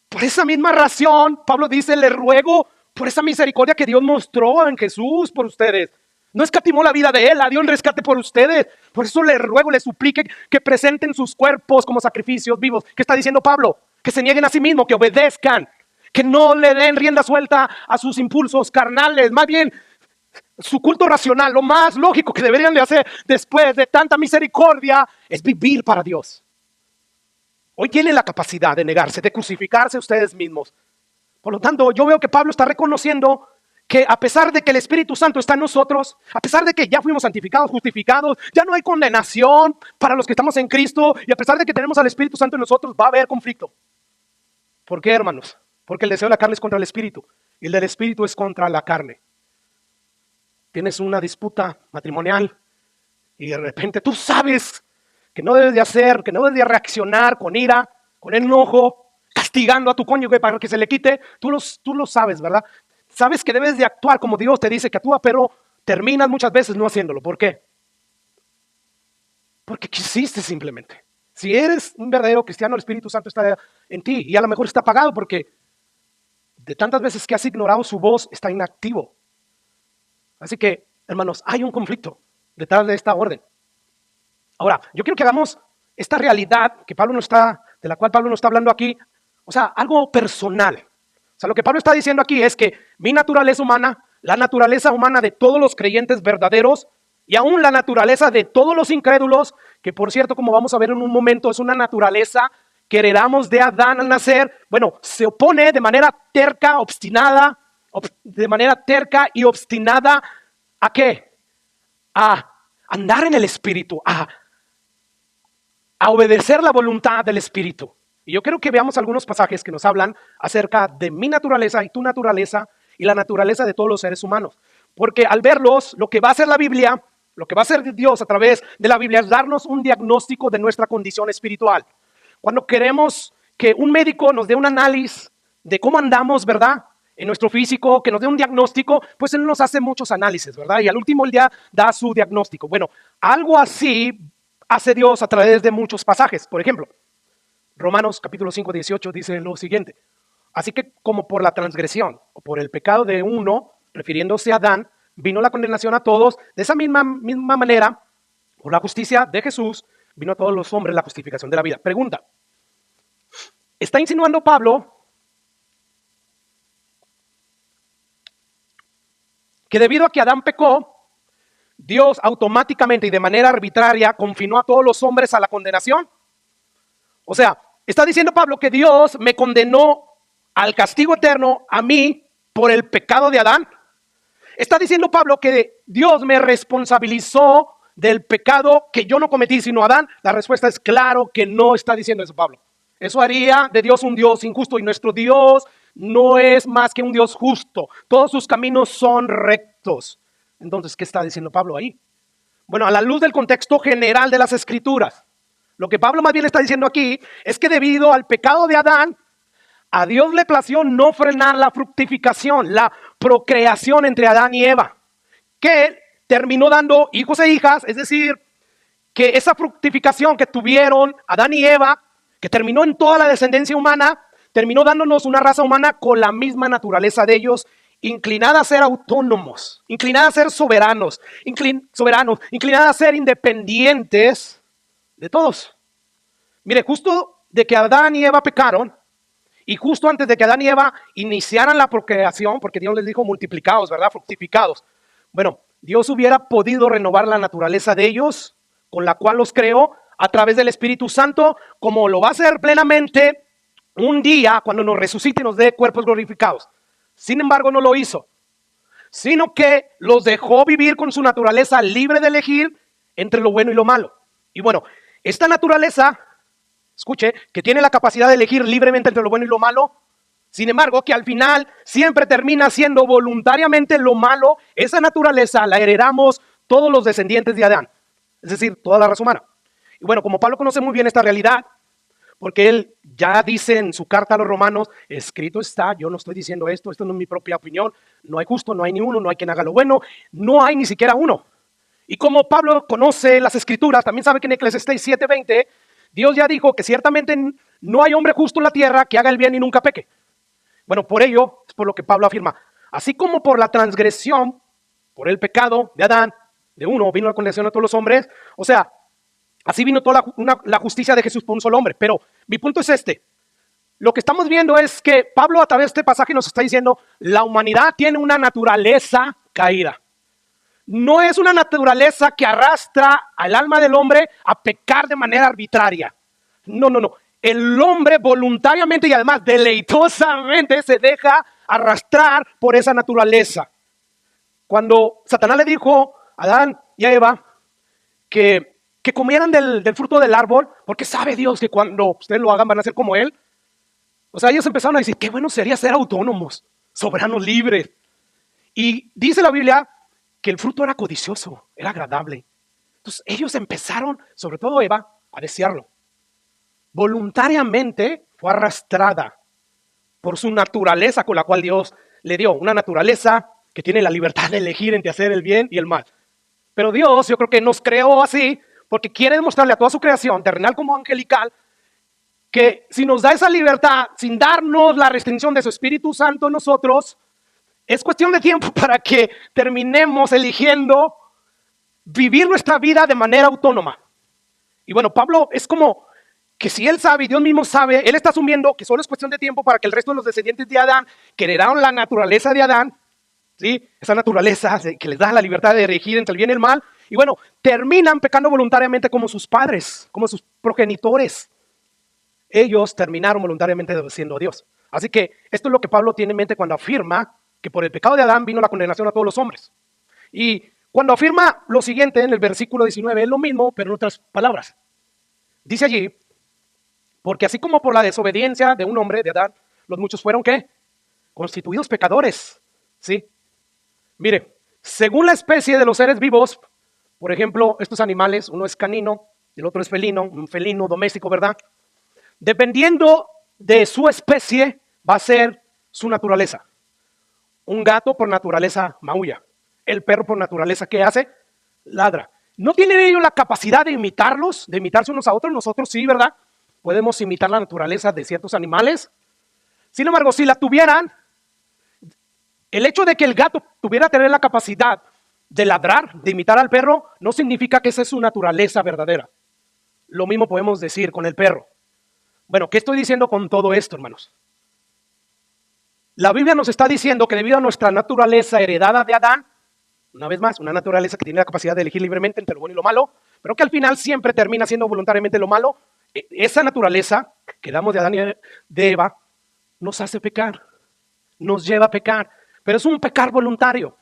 por esa misma razón, Pablo dice, le ruego por esa misericordia que Dios mostró en Jesús por ustedes. No escatimó la vida de Él, la dio en rescate por ustedes. Por eso le ruego, le suplique que presenten sus cuerpos como sacrificios vivos. ¿Qué está diciendo Pablo? Que se nieguen a sí mismos, que obedezcan, que no le den rienda suelta a sus impulsos carnales. Más bien, su culto racional, lo más lógico que deberían de hacer después de tanta misericordia es vivir para Dios. Hoy tienen la capacidad de negarse, de crucificarse ustedes mismos. Por lo tanto, yo veo que Pablo está reconociendo que a pesar de que el Espíritu Santo está en nosotros, a pesar de que ya fuimos santificados, justificados, ya no hay condenación para los que estamos en Cristo, y a pesar de que tenemos al Espíritu Santo en nosotros, va a haber conflicto. ¿Por qué, hermanos? Porque el deseo de la carne es contra el Espíritu y el del Espíritu es contra la carne. Tienes una disputa matrimonial y de repente tú sabes que no debes de hacer, que no debes de reaccionar con ira, con enojo, castigando a tu cónyuge para que se le quite. Tú lo sabes, ¿verdad? Sabes que debes de actuar como Dios te dice que actúa, pero terminas muchas veces no haciéndolo. ¿Por qué? Porque quisiste simplemente. Si eres un verdadero cristiano, el Espíritu Santo está en ti y a lo mejor está apagado porque de tantas veces que has ignorado su voz, está inactivo. Así que, hermanos, hay un conflicto detrás de esta orden. Ahora, yo quiero que hagamos esta realidad de la cual Pablo nos está hablando aquí, o sea, algo personal. O sea, lo que Pablo está diciendo aquí es que mi naturaleza humana, la naturaleza humana de todos los creyentes verdaderos y aún la naturaleza de todos los incrédulos, que por cierto, como vamos a ver en un momento, es una naturaleza que heredamos de Adán al nacer, bueno, se opone de manera terca, obstinada, y obstinada, ¿a qué? A andar en el Espíritu, a obedecer la voluntad del Espíritu. Y yo quiero que veamos algunos pasajes que nos hablan acerca de mi naturaleza y tu naturaleza y la naturaleza de todos los seres humanos. Porque al verlos, lo que va a hacer la Biblia, lo que va a hacer Dios a través de la Biblia es darnos un diagnóstico de nuestra condición espiritual. Cuando queremos que un médico nos dé un análisis de cómo andamos, ¿verdad? En nuestro físico, que nos dé un diagnóstico, pues él nos hace muchos análisis, ¿verdad? Y al último el día da su diagnóstico. Bueno, algo así hace Dios a través de muchos pasajes. Por ejemplo, Romanos capítulo 5, 18 dice lo siguiente. Así que como por la transgresión o por el pecado de uno, refiriéndose a Adán, vino la condenación a todos, de esa misma manera, por la justicia de Jesús, vino a todos los hombres la justificación de la vida. Pregunta, ¿está insinuando Pablo que debido a que Adán pecó, Dios automáticamente y de manera arbitraria confinó a todos los hombres a la condenación? O sea, está diciendo Pablo que Dios me condenó al castigo eterno a mí por el pecado de Adán. Está diciendo Pablo que Dios me responsabilizó del pecado que yo no cometí sino Adán. La respuesta es claro que no está diciendo eso Pablo. Eso haría de Dios un Dios injusto, y nuestro Dios no es más que un Dios justo. Todos sus caminos son rectos. Entonces, ¿qué está diciendo Pablo ahí? Bueno, a la luz del contexto general de las Escrituras, lo que Pablo más bien está diciendo aquí es que debido al pecado de Adán, a Dios le plació no frenar la fructificación, la procreación entre Adán y Eva, que terminó dando hijos e hijas, es decir, que esa fructificación que tuvieron Adán y Eva, que terminó en toda la descendencia humana, terminó dándonos una raza humana con la misma naturaleza de ellos, inclinada a ser autónomos, inclinada a ser soberanos, inclinada a ser independientes de todos. Mire, justo de que Adán y Eva pecaron, y justo antes de que Adán y Eva iniciaran la procreación, porque Dios les dijo multiplicados, ¿verdad? Fructificados. Bueno, Dios hubiera podido renovar la naturaleza de ellos, con la cual los creó a través del Espíritu Santo, como lo va a hacer plenamente un día cuando nos resucite y nos dé cuerpos glorificados. Sin embargo, no lo hizo, sino que los dejó vivir con su naturaleza libre de elegir entre lo bueno y lo malo. Y bueno, esta naturaleza, escuche, que tiene la capacidad de elegir libremente entre lo bueno y lo malo, sin embargo, que al final siempre termina siendo voluntariamente lo malo, esa naturaleza la heredamos todos los descendientes de Adán, es decir, toda la raza humana. Y bueno, como Pablo conoce muy bien esta realidad, porque él ya dice en su carta a los romanos, escrito está, yo no estoy diciendo esto no es mi propia opinión, no hay justo, no hay ni uno, no hay quien haga lo bueno, no hay ni siquiera uno. Y como Pablo conoce las escrituras, también sabe que en Eclesiastés 7:20, Dios ya dijo que ciertamente no hay hombre justo en la tierra que haga el bien y nunca peque. Bueno, por ello es por lo que Pablo afirma, así como por la transgresión, por el pecado de Adán, de uno, vino la condenación a todos los hombres, o sea, así vino toda la justicia de Jesús por un solo hombre. Pero mi punto es este, lo que estamos viendo es que Pablo a través de este pasaje nos está diciendo, la humanidad tiene una naturaleza caída. No es una naturaleza que arrastra al alma del hombre a pecar de manera arbitraria. No. El hombre voluntariamente y además deleitosamente se deja arrastrar por esa naturaleza. Cuando Satanás le dijo a Adán y a Eva que comieran del fruto del árbol, porque sabe Dios que cuando ustedes lo hagan van a ser como Él. O sea, ellos empezaron a decir, qué bueno sería ser autónomos, soberanos, libres. Y dice la Biblia que el fruto era codicioso, era agradable. Entonces ellos empezaron, sobre todo Eva, a desearlo. Voluntariamente fue arrastrada por su naturaleza con la cual Dios le dio. Una naturaleza que tiene la libertad de elegir entre hacer el bien y el mal. Pero Dios, yo creo que nos creó así porque quiere demostrarle a toda su creación, terrenal como angelical, que si nos da esa libertad, sin darnos la restricción de su Espíritu Santo en nosotros, es cuestión de tiempo para que terminemos eligiendo vivir nuestra vida de manera autónoma. Y bueno, Pablo es como que si él sabe y Dios mismo sabe, él está asumiendo que solo es cuestión de tiempo para que el resto de los descendientes de Adán, que heredaron la naturaleza de Adán, ¿sí? Esa naturaleza que les da la libertad de elegir entre el bien y el mal, y bueno, terminan pecando voluntariamente como sus padres, como sus progenitores. Ellos terminaron voluntariamente obedeciendo a Dios. Así que esto es lo que Pablo tiene en mente cuando afirma que por el pecado de Adán vino la condenación a todos los hombres. Y cuando afirma lo siguiente en el versículo 19, es lo mismo, pero en otras palabras. Dice allí, Porque así como por la desobediencia de un hombre, de Adán, los muchos fueron, ¿qué? Constituidos pecadores, ¿sí? Mire, según la especie de los seres vivos, por ejemplo, estos animales, uno es canino, el otro es felino, un felino doméstico, ¿verdad? Dependiendo de su especie, va a ser su naturaleza. Un gato por naturaleza maulla. El perro por naturaleza, ¿qué hace? Ladra. ¿No tienen ellos la capacidad de imitarlos, de imitarse unos a otros? Nosotros sí, ¿verdad? Podemos imitar la naturaleza de ciertos animales. Sin embargo, si la tuvieran, el hecho de que el gato tuviera tener la capacidad de ladrar, de imitar al perro, no significa que esa es su naturaleza verdadera. Lo mismo podemos decir con el perro. Bueno, ¿qué estoy diciendo con todo esto, hermanos? La Biblia nos está diciendo que debido a nuestra naturaleza heredada de Adán, una vez más, una naturaleza que tiene la capacidad de elegir libremente entre lo bueno y lo malo, pero que al final siempre termina siendo voluntariamente lo malo, esa naturaleza que damos de Adán y de Eva nos hace pecar, nos lleva a pecar, pero es un pecar voluntario.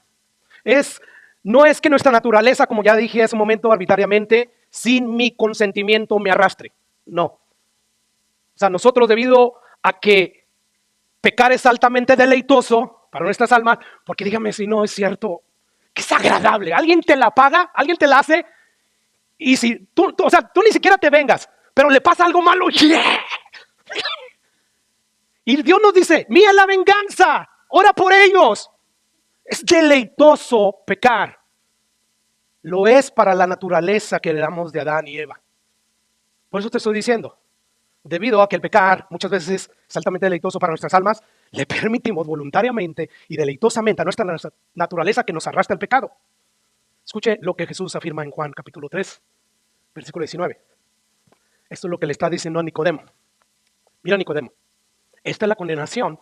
No es que nuestra naturaleza, como ya dije hace un momento, arbitrariamente, sin mi consentimiento me arrastre. No. O sea, nosotros debido a que pecar es altamente deleitoso para nuestras almas, porque dígame si no es cierto, que es agradable. Alguien te la paga, alguien te la hace, y si tú ni siquiera te vengas, pero le pasa algo malo, ¡yeah! Y Dios nos dice, mía la venganza, ora por ellos. Es deleitoso pecar. Lo es para la naturaleza que heredamos de Adán y Eva. Por eso te estoy diciendo, debido a que el pecar muchas veces es altamente deleitoso para nuestras almas, le permitimos voluntariamente y deleitosamente a nuestra naturaleza que nos arrastra el pecado. Escuche lo que Jesús afirma en Juan capítulo 3, versículo 19. Esto es lo que le está diciendo a Nicodemo. Mira, Nicodemo, esta es la condenación,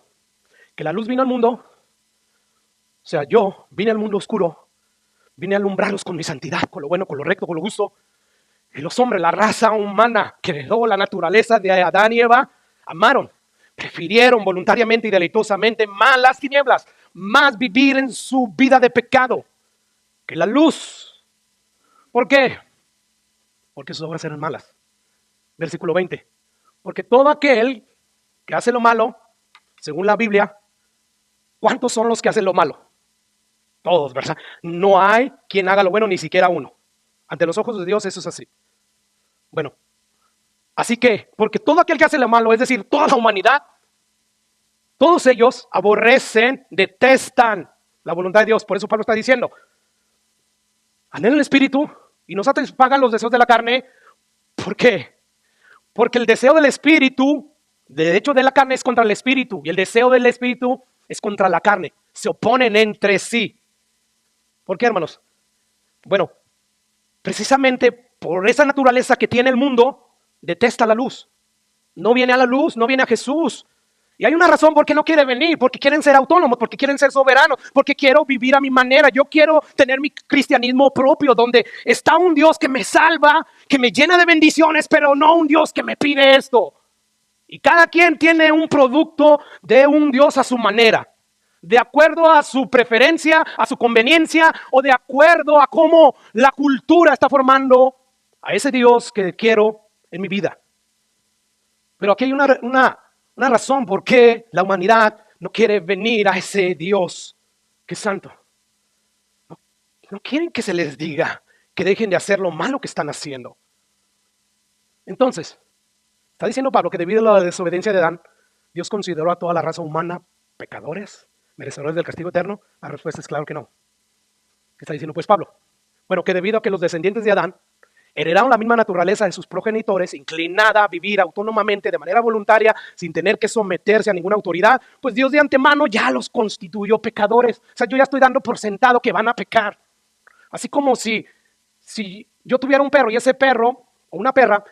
que la luz vino al mundo. O sea, yo vine al mundo oscuro, vine a alumbrarlos con mi santidad, con lo bueno, con lo recto, con lo justo. Y los hombres, la raza humana que heredó la naturaleza de Adán y Eva, amaron, prefirieron voluntariamente y deleitosamente más las tinieblas, más vivir en su vida de pecado que la luz. ¿Por qué? Porque sus obras eran malas. Versículo 20. Porque todo aquel que hace lo malo, según la Biblia, ¿cuántos son los que hacen lo malo? Todos, ¿verdad? No hay quien haga lo bueno, ni siquiera uno. Ante los ojos de Dios eso es así. Bueno, así que, porque todo aquel que hace lo malo, es decir, toda la humanidad, todos ellos aborrecen, detestan la voluntad de Dios. Por eso Pablo está diciendo, anden en el espíritu y no satisfagan los deseos de la carne. ¿Por qué? Porque el deseo del espíritu, de hecho de la carne, es contra el espíritu, y el deseo del espíritu es contra la carne. Se oponen entre sí. ¿Por qué, hermanos? Bueno, precisamente por esa naturaleza que tiene el mundo, detesta la luz. No viene a la luz, no viene a Jesús. Y hay una razón por qué no quiere venir, porque quieren ser autónomos, porque quieren ser soberanos, porque quiero vivir a mi manera. Yo quiero tener mi cristianismo propio, donde está un Dios que me salva, que me llena de bendiciones, pero no un Dios que me pide esto. Y cada quien tiene un producto de un Dios a su manera, de acuerdo a su preferencia, a su conveniencia, o de acuerdo a cómo la cultura está formando a ese Dios que quiero en mi vida. Pero aquí hay una razón por qué la humanidad no quiere venir a ese Dios que es santo. No quieren que se les diga que dejen de hacer lo malo que están haciendo. Entonces, está diciendo Pablo que debido a la desobediencia de Adán, Dios consideró a toda la raza humana pecadores, merecedores del castigo eterno. La respuesta es claro que no. ¿Qué está diciendo pues Pablo? Bueno, que debido a que los descendientes de Adán heredaron la misma naturaleza de sus progenitores, inclinada a vivir autónomamente de manera voluntaria, sin tener que someterse a ninguna autoridad, pues Dios de antemano ya los constituyó pecadores. O sea, yo ya estoy dando por sentado que van a pecar. Así como si yo tuviera un perro y ese perro, o una perra,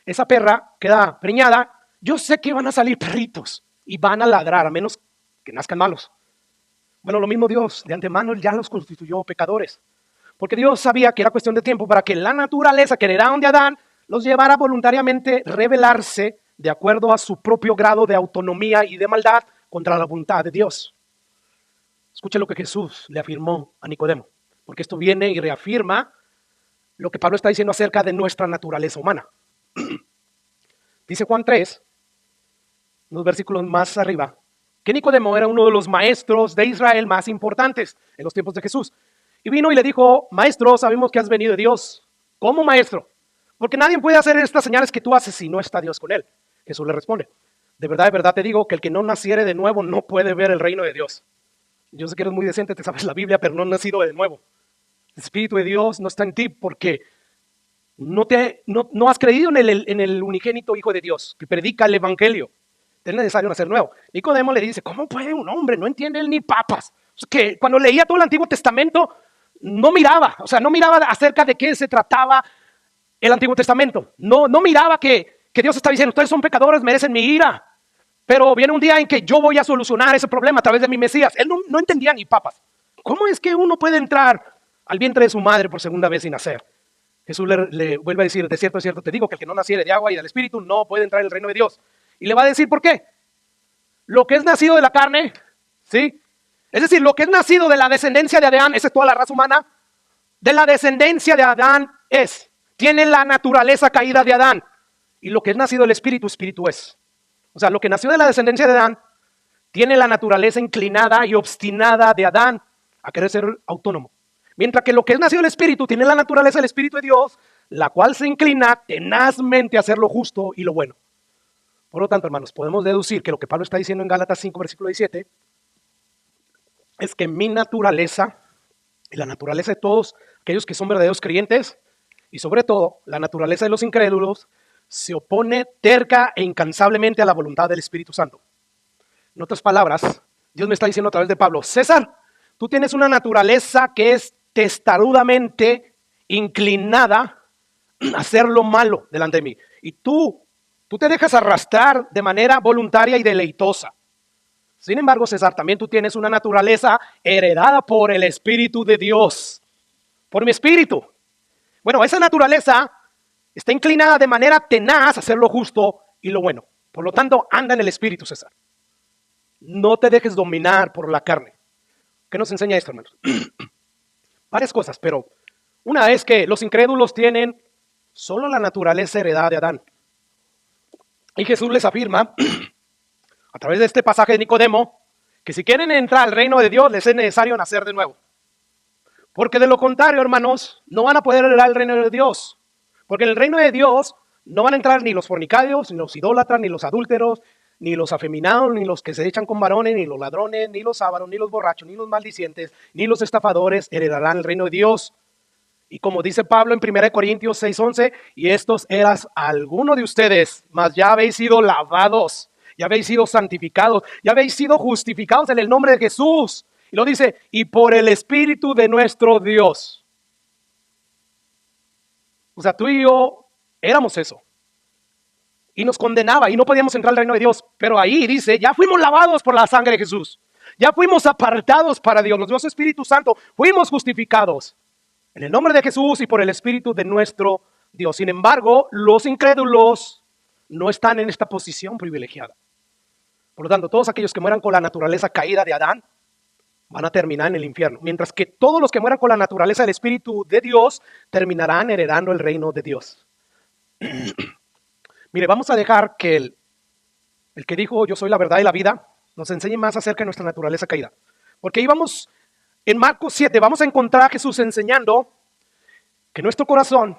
esa perra queda preñada, yo sé que van a salir perritos y van a ladrar, a menos que nazcan malos. Bueno, lo mismo Dios, de antemano ya los constituyó pecadores. Porque Dios sabía que era cuestión de tiempo para que la naturaleza que heredaron de Adán los llevara voluntariamente a rebelarse de acuerdo a su propio grado de autonomía y de maldad contra la voluntad de Dios. Escuche lo que Jesús le afirmó a Nicodemo, porque esto viene y reafirma lo que Pablo está diciendo acerca de nuestra naturaleza humana. Dice Juan 3, unos versículos más arriba, que Nicodemo era uno de los maestros de Israel más importantes en los tiempos de Jesús. Y vino y le dijo, maestro, sabemos que has venido de Dios. ¿Cómo, maestro? Porque nadie puede hacer estas señales que tú haces si no está Dios con él. Jesús le responde, de verdad te digo que el que no naciere de nuevo no puede ver el reino de Dios. Yo sé que eres muy decente, te sabes la Biblia, pero no has nacido de nuevo. El Espíritu de Dios no está en ti porque no has creído en el unigénito Hijo de Dios que predica el Evangelio. Es necesario nacer nuevo. Nicodemo le dice, ¿cómo puede un hombre? No entiende él ni papas. Es que cuando leía todo el Antiguo Testamento no miraba acerca de qué se trataba el Antiguo Testamento. No miraba que Dios está diciendo, ustedes son pecadores, merecen mi ira. Pero viene un día en que yo voy a solucionar ese problema a través de mi Mesías. Él no entendía ni papas. ¿Cómo es que uno puede entrar al vientre de su madre por segunda vez y nacer? Jesús le vuelve a decir, de cierto, te digo que el que no naciere de agua y del Espíritu no puede entrar en el reino de Dios. Y le va a decir por qué. Lo que es nacido de la carne, ¿sí? Es decir, lo que es nacido de la descendencia de Adán, esa es toda la raza humana, de la descendencia de Adán tiene la naturaleza caída de Adán. Y lo que es nacido del Espíritu, Espíritu es. O sea, lo que nació de la descendencia de Adán tiene la naturaleza inclinada y obstinada de Adán a querer ser autónomo. Mientras que lo que es nacido del Espíritu tiene la naturaleza del Espíritu de Dios, la cual se inclina tenazmente a hacer lo justo y lo bueno. Por lo tanto, hermanos, podemos deducir que lo que Pablo está diciendo en Gálatas 5, versículo 17, es que mi naturaleza y la naturaleza de todos aquellos que son verdaderos creyentes, y sobre todo la naturaleza de los incrédulos, se opone terca e incansablemente a la voluntad del Espíritu Santo. En otras palabras, Dios me está diciendo a través de Pablo, César, tú tienes una naturaleza que es testarudamente inclinada a hacer lo malo delante de mí. Y tú te dejas arrastrar de manera voluntaria y deleitosa. Sin embargo, César, también tú tienes una naturaleza heredada por el Espíritu de Dios, por mi Espíritu. Bueno, esa naturaleza está inclinada de manera tenaz a hacer lo justo y lo bueno. Por lo tanto, anda en el Espíritu, César. No te dejes dominar por la carne. ¿Qué nos enseña esto, hermanos? Varias cosas, pero una es que los incrédulos tienen solo la naturaleza heredada de Adán. Y Jesús les afirma, a través de este pasaje de Nicodemo, que si quieren entrar al reino de Dios, les es necesario nacer de nuevo. Porque de lo contrario, hermanos, no van a poder heredar el reino de Dios. Porque en el reino de Dios no van a entrar ni los fornicarios, ni los idólatras, ni los adúlteros, ni los afeminados, ni los que se echan con varones, ni los ladrones, ni los ávaros, ni los borrachos, ni los maldicientes, ni los estafadores heredarán el reino de Dios. Y como dice Pablo en 1 Corintios 6:11, y estos eras alguno de ustedes, mas ya habéis sido lavados, ya habéis sido santificados, ya habéis sido justificados en el nombre de Jesús. Y lo dice, y por el Espíritu de nuestro Dios. O sea, tú y yo éramos eso. Y nos condenaba y no podíamos entrar al reino de Dios. Pero ahí dice, ya fuimos lavados por la sangre de Jesús. Ya fuimos apartados para Dios. Nos dio su Espíritu Santo. Fuimos justificados en el nombre de Jesús y por el Espíritu de nuestro Dios. Sin embargo, los incrédulos no están en esta posición privilegiada. Por lo tanto, todos aquellos que mueran con la naturaleza caída de Adán van a terminar en el infierno. Mientras que todos los que mueran con la naturaleza del Espíritu de Dios terminarán heredando el reino de Dios. Mire, vamos a dejar que el que dijo yo soy la verdad y la vida nos enseñe más acerca de nuestra naturaleza caída. Porque ahí vamos, en Marcos 7, vamos a encontrar a Jesús enseñando que nuestro corazón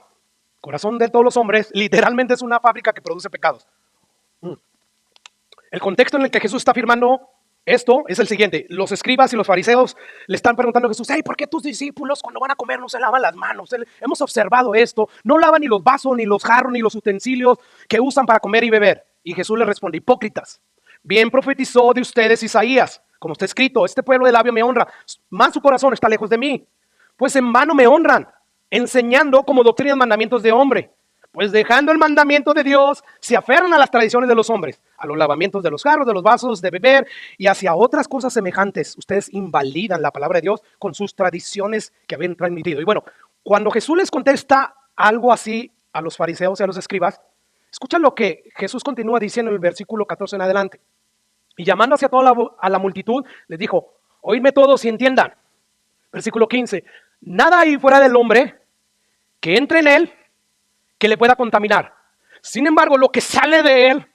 de todos los hombres, literalmente es una fábrica que produce pecados. El contexto en el que Jesús está afirmando esto es el siguiente. Los escribas y los fariseos le están preguntando a Jesús, hey, ¿por qué tus discípulos cuando van a comer no se lavan las manos? Hemos observado esto. No lavan ni los vasos, ni los jarros, ni los utensilios que usan para comer y beber. Y Jesús le responde, hipócritas, bien profetizó de ustedes Isaías, como está escrito, este pueblo de labio me honra, mas su corazón está lejos de mí. Pues en vano me honran, enseñando como doctrinas mandamientos de hombre. Pues dejando el mandamiento de Dios, se aferran a las tradiciones de los hombres, a los lavamientos de los jarros, de los vasos, de beber y hacia otras cosas semejantes. Ustedes invalidan la palabra de Dios con sus tradiciones que habían transmitido. Y bueno, cuando Jesús les contesta algo así a los fariseos y a los escribas, escuchen lo que Jesús continúa diciendo en el versículo 14 en adelante. Y llamando hacia toda la multitud, les dijo, oídme todos y entiendan. Versículo 15, nada hay fuera del hombre que entre en él que le pueda contaminar. Sin embargo, lo que sale de él,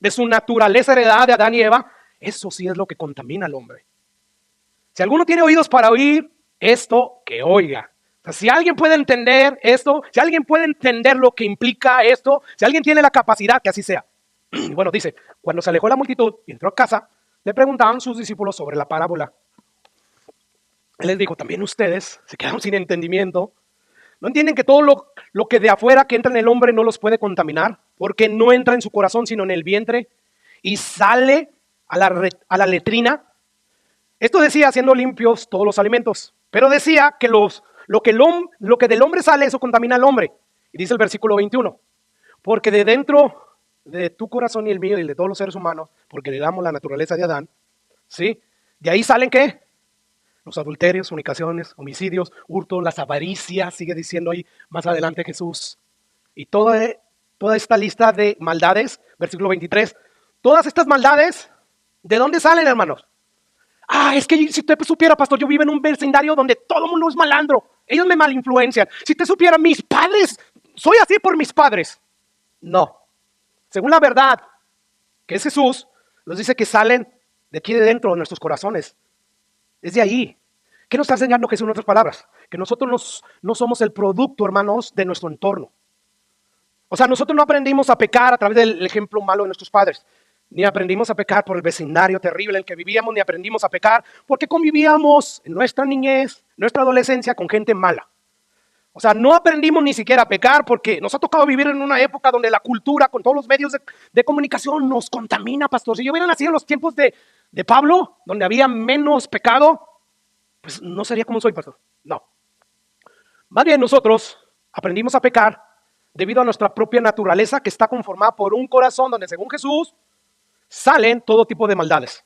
de su naturaleza heredada de Adán y Eva, eso sí es lo que contamina al hombre. Si alguno tiene oídos para oír esto, que oiga. O sea, si alguien puede entender esto, si alguien puede entender lo que implica esto, si alguien tiene la capacidad, que así sea. Bueno, dice, cuando se alejó la multitud y entró a casa, le preguntaban sus discípulos sobre la parábola. Él les dijo, también ustedes se quedaron sin entendimiento. ¿No entienden que todo lo que de afuera que entra en el hombre no los puede contaminar? Porque no entra en su corazón, sino en el vientre y sale a la letrina. Esto decía siendo limpios todos los alimentos, pero decía que lo que del hombre sale, eso contamina al hombre. Y dice el versículo 21, porque de dentro de tu corazón y el mío y el de todos los seres humanos, porque le damos la naturaleza de Adán, ¿sí? De ahí salen ¿qué? Los adulterios, fornicaciones, homicidios, hurto, las avaricias, sigue diciendo ahí más adelante Jesús. Y toda esta lista de maldades, versículo 23, todas estas maldades, ¿de dónde salen, hermanos? Es que si usted supiera, pastor, yo vivo en un vecindario donde todo el mundo es malandro. Ellos me malinfluencian. Si usted supiera, mis padres, soy así por mis padres. No. Según la verdad, que es Jesús, nos dice que salen de aquí de dentro de nuestros corazones. Es de ahí. ¿Qué nos está enseñando Jesús en otras palabras? Que nosotros no somos el producto, hermanos, de nuestro entorno. O sea, nosotros no aprendimos a pecar a través del ejemplo malo de nuestros padres. Ni aprendimos a pecar por el vecindario terrible en el que vivíamos, ni aprendimos a pecar porque convivíamos en nuestra niñez, nuestra adolescencia con gente mala. O sea, no aprendimos ni siquiera a pecar porque nos ha tocado vivir en una época donde la cultura con todos los medios de comunicación nos contamina, pastor. Si yo hubiera nacido en los tiempos de Pablo, donde había menos pecado, pues no sería como soy, pastor. No. Más bien nosotros aprendimos a pecar debido a nuestra propia naturaleza que está conformada por un corazón donde según Jesús salen todo tipo de maldades.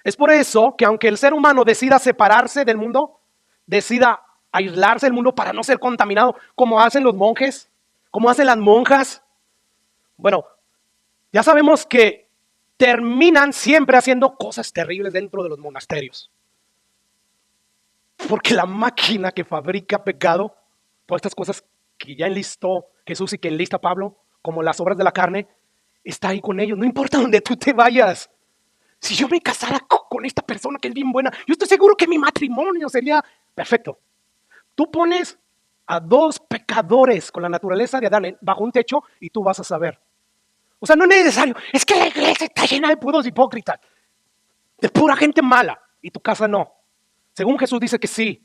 Es por eso que aunque el ser humano decida separarse del mundo, decida aislarse del mundo para no ser contaminado, como hacen los monjes, como hacen las monjas, bueno, ya sabemos que terminan siempre haciendo cosas terribles dentro de los monasterios. Porque la máquina que fabrica pecado, todas estas cosas que ya enlistó Jesús y que enlista Pablo, como las obras de la carne, está ahí con ellos. No importa dónde tú te vayas. Si yo me casara con esta persona que es bien buena, yo estoy seguro que mi matrimonio sería perfecto. Tú pones a dos pecadores con la naturaleza de Adán bajo un techo y tú vas a saber. O sea, no es necesario. Es que la iglesia está llena de puros hipócritas, de pura gente mala, y tu casa no. Según Jesús dice que sí.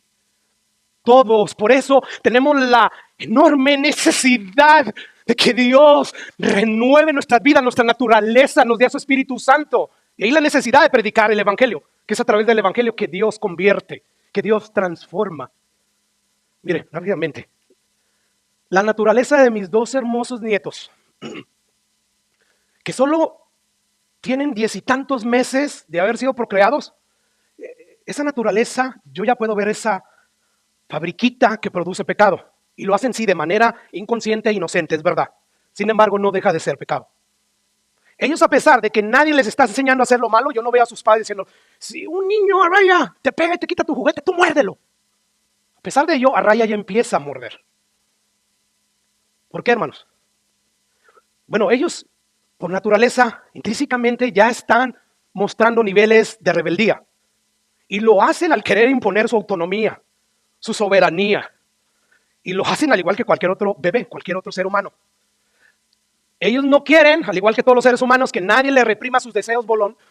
Todos. Por eso tenemos la enorme necesidad de que Dios renueve nuestras vidas, nuestra naturaleza, nos dé a su Espíritu Santo. Y ahí la necesidad de predicar el Evangelio, que es a través del Evangelio que Dios convierte, que Dios transforma. Mire, rápidamente. La naturaleza de mis dos hermosos nietos, que solo tienen 10 y tantos meses de haber sido procreados, esa naturaleza, yo ya puedo ver esa fabriquita que produce pecado. Y lo hacen sí de manera inconsciente e inocente, es verdad. Sin embargo, no deja de ser pecado. Ellos, a pesar de que nadie les está enseñando a hacer lo malo, yo no veo a sus padres diciendo, si un niño Arraya te pega y te quita tu juguete, tú muérdelo. A pesar de ello, Arraya ya empieza a morder. ¿Por qué, hermanos? Bueno, ellos, por naturaleza, intrínsecamente ya están mostrando niveles de rebeldía. Y lo hacen al querer imponer su autonomía, su soberanía. Y lo hacen al igual que cualquier otro bebé, cualquier otro ser humano. Ellos no quieren, al igual que todos los seres humanos, que nadie les reprima sus deseos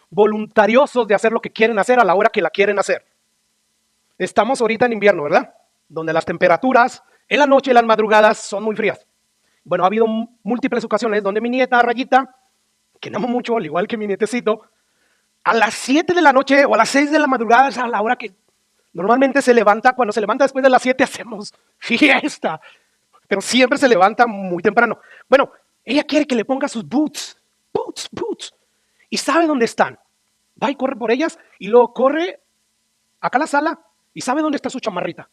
voluntariosos de hacer lo que quieren hacer a la hora que la quieren hacer. Estamos ahorita en invierno, ¿verdad? Donde las temperaturas en la noche y las madrugadas son muy frías. Bueno, ha habido múltiples ocasiones donde mi nieta Rayita, que amo mucho, al igual que mi nietecito, a las 7 de la noche o a las 6 de la madrugada es a la hora que normalmente se levanta. Cuando se levanta después de las 7 hacemos fiesta, pero siempre se levanta muy temprano. Bueno, ella quiere que le ponga sus boots, y sabe dónde están. Va y corre por ellas y luego corre acá a la sala y sabe dónde está su chamarrita.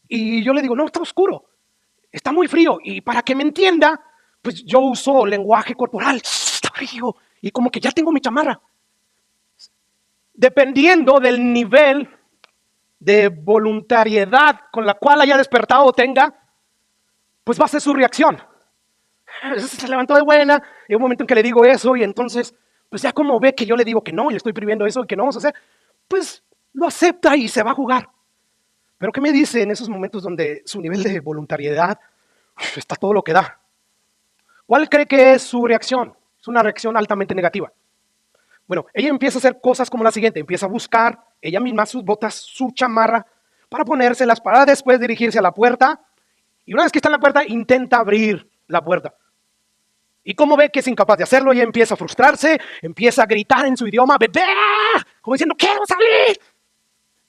Y yo le digo, no, está oscuro, está muy frío. Y para que me entienda, pues yo uso lenguaje corporal, está frío, y como que ya tengo mi chamarra. Dependiendo del nivel de voluntariedad con la cual haya despertado o tenga, pues va a ser su reacción. Se levantó de buena, y un momento en que le digo eso y entonces, pues ya como ve que yo le digo que no y le estoy prohibiendo eso y que no vamos a hacer, pues lo acepta y se va a jugar. Pero ¿qué me dice en esos momentos donde su nivel de voluntariedad está todo lo que da? ¿Cuál cree que es su reacción? Es una reacción altamente negativa. Bueno, ella empieza a hacer cosas como la siguiente, empieza a buscar ella misma sus botas, su chamarra, para ponérselas, para después dirigirse a la puerta, y una vez que está en la puerta, intenta abrir la puerta. Y como ve que es incapaz de hacerlo, ella empieza a frustrarse, empieza a gritar en su idioma, bebé, como diciendo, quiero salir.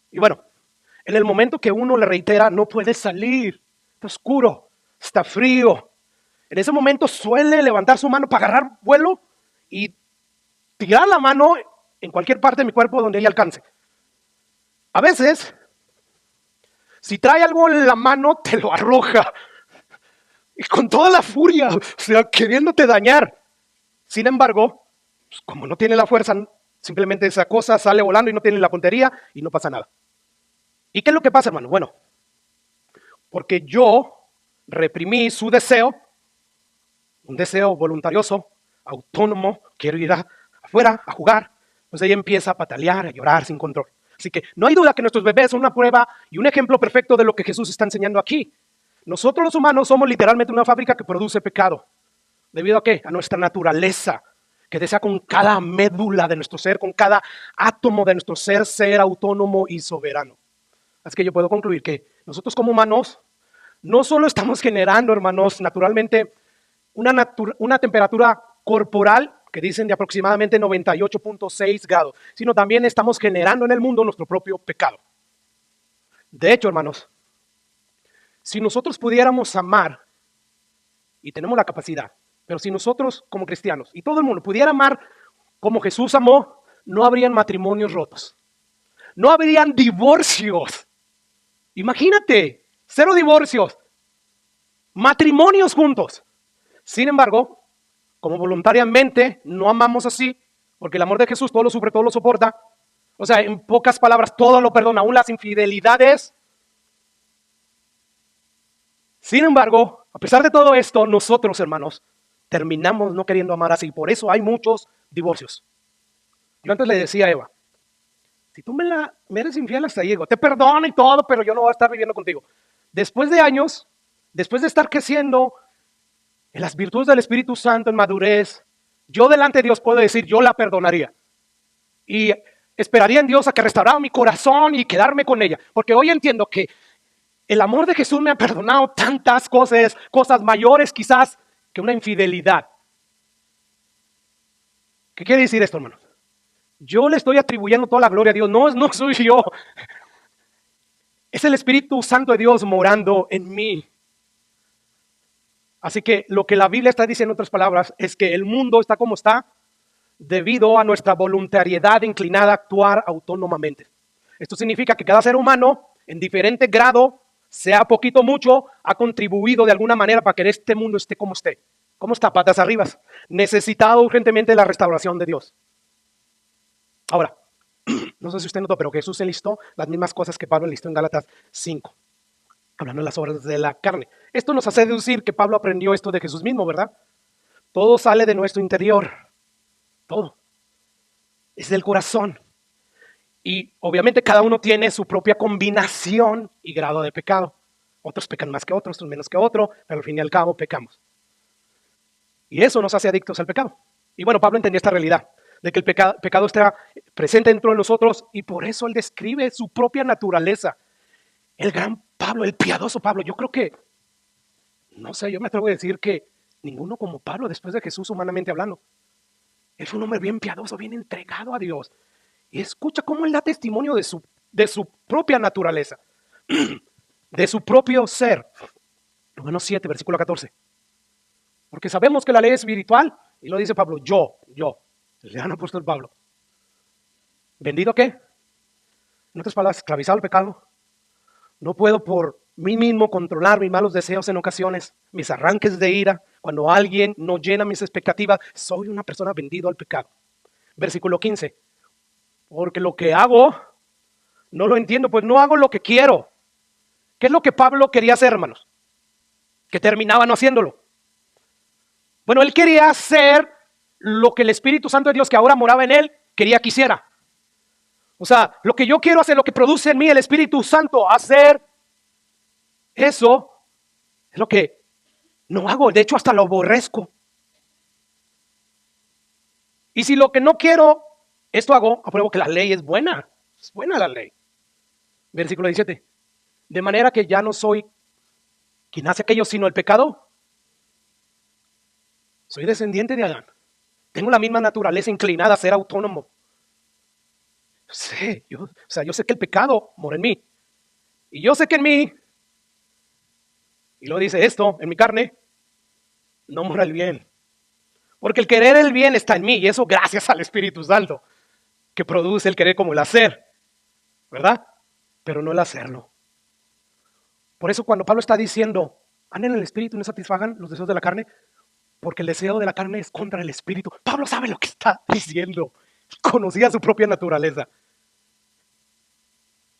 Y bueno, en el momento que uno le reitera, no puede salir, está oscuro, está frío, en ese momento suele levantar su mano para agarrar vuelo y tirar la mano en cualquier parte de mi cuerpo donde ella alcance. A veces, si trae algo en la mano, te lo arroja. Y con toda la furia, o sea, queriéndote dañar. Sin embargo, pues, como no tiene la fuerza, simplemente esa cosa sale volando y no tiene la puntería y no pasa nada. ¿Y qué es lo que pasa, hermano? Bueno, porque yo reprimí su deseo, un deseo voluntarioso, autónomo, quiero ir afuera a jugar, pues ella empieza a patalear, a llorar sin control. Así que no hay duda que nuestros bebés son una prueba y un ejemplo perfecto de lo que Jesús está enseñando aquí. Nosotros los humanos somos literalmente una fábrica que produce pecado. ¿Debido a qué? A nuestra naturaleza, que desea con cada médula de nuestro ser, con cada átomo de nuestro ser autónomo y soberano. Así que yo puedo concluir que nosotros como humanos no solo estamos generando, hermanos, naturalmente una temperatura corporal que dicen de aproximadamente 98.6 grados, sino también estamos generando en el mundo nuestro propio pecado. De hecho, hermanos, si nosotros pudiéramos amar, y tenemos la capacidad, pero si nosotros como cristianos y todo el mundo pudiera amar como Jesús amó, no habrían matrimonios rotos, no habrían divorcios. Imagínate, 0 divorcios, matrimonios juntos. Sin embargo, como voluntariamente no amamos así, porque el amor de Jesús todo lo sufre, todo lo soporta. O sea, en pocas palabras, todo lo perdona, aún las infidelidades. Sin embargo, a pesar de todo esto, nosotros, hermanos, terminamos no queriendo amar así. Por eso hay muchos divorcios. Yo antes le decía a Eva, si tú me eres infiel hasta llego, te perdono y todo, pero yo no voy a estar viviendo contigo. Después de años, después de estar creciendo en las virtudes del Espíritu Santo, en madurez, yo delante de Dios puedo decir, yo la perdonaría. Y esperaría en Dios a que restaurara mi corazón y quedarme con ella. Porque hoy entiendo que el amor de Jesús me ha perdonado tantas cosas mayores quizás que una infidelidad. ¿Qué quiere decir esto, hermanos? Yo le estoy atribuyendo toda la gloria a Dios. No soy yo. Es el Espíritu Santo de Dios morando en mí. Así que lo que la Biblia está diciendo en otras palabras es que el mundo está como está debido a nuestra voluntariedad inclinada a actuar autónomamente. Esto significa que cada ser humano, en diferente grado, sea poquito o mucho, ha contribuido de alguna manera para que este mundo esté como esté. ¿Cómo está? Patas arriba. Necesitado urgentemente la restauración de Dios. Ahora, no sé si usted notó, pero Jesús enlistó las mismas cosas que Pablo enlistó en Gálatas 5, hablando de las obras de la carne. Esto nos hace deducir que Pablo aprendió esto de Jesús mismo, ¿verdad? Todo sale de nuestro interior. Todo. Es del corazón. Y obviamente cada uno tiene su propia combinación y grado de pecado. Otros pecan más que otros, otros menos que otros, pero al fin y al cabo pecamos. Y eso nos hace adictos al pecado. Y bueno, Pablo entendía esta realidad, de que el pecado está presente dentro de nosotros y por eso él describe su propia naturaleza. El gran Pablo, el piadoso Pablo, yo creo que, no sé, yo me atrevo a decir que ninguno como Pablo después de Jesús humanamente hablando. Él fue un hombre bien piadoso, bien entregado a Dios. Y escucha cómo él da testimonio de su propia naturaleza, de su propio ser. Romanos 7, versículo 14. Porque sabemos que la ley es espiritual, y lo dice Pablo, yo, el gran apóstol Pablo. ¿Vendido a qué? En otras palabras, esclavizado al pecado. No puedo por mí mismo controlar mis malos deseos en ocasiones, mis arranques de ira. Cuando alguien no llena mis expectativas, soy una persona vendido al pecado. Versículo 15. Porque lo que hago, no lo entiendo, pues no hago lo que quiero. ¿Qué es lo que Pablo quería hacer, hermanos? Que terminaba no haciéndolo. Bueno, él quería hacer lo que el Espíritu Santo de Dios, que ahora moraba en él, quería que hiciera. O sea, lo que yo quiero hacer, lo que produce en mí el Espíritu Santo, hacer eso es lo que no hago. De hecho, hasta lo aborrezco. Y si lo que no quiero, esto hago, apruebo que la ley es buena. Es buena la ley. Versículo 17. De manera que ya no soy quien hace aquello, sino el pecado. Soy descendiente de Adán. Tengo la misma naturaleza inclinada a ser autónomo. Yo sé que el pecado mora en mí. Y yo sé que en mí, y lo dice esto, en mi carne, no mora el bien. Porque el querer el bien está en mí, y eso gracias al Espíritu Santo, que produce el querer como el hacer, ¿verdad? Pero no el hacerlo. Por eso cuando Pablo está diciendo, anden en el Espíritu y no satisfagan los deseos de la carne, porque el deseo de la carne es contra el Espíritu. Pablo sabe lo que está diciendo. Conocía su propia naturaleza.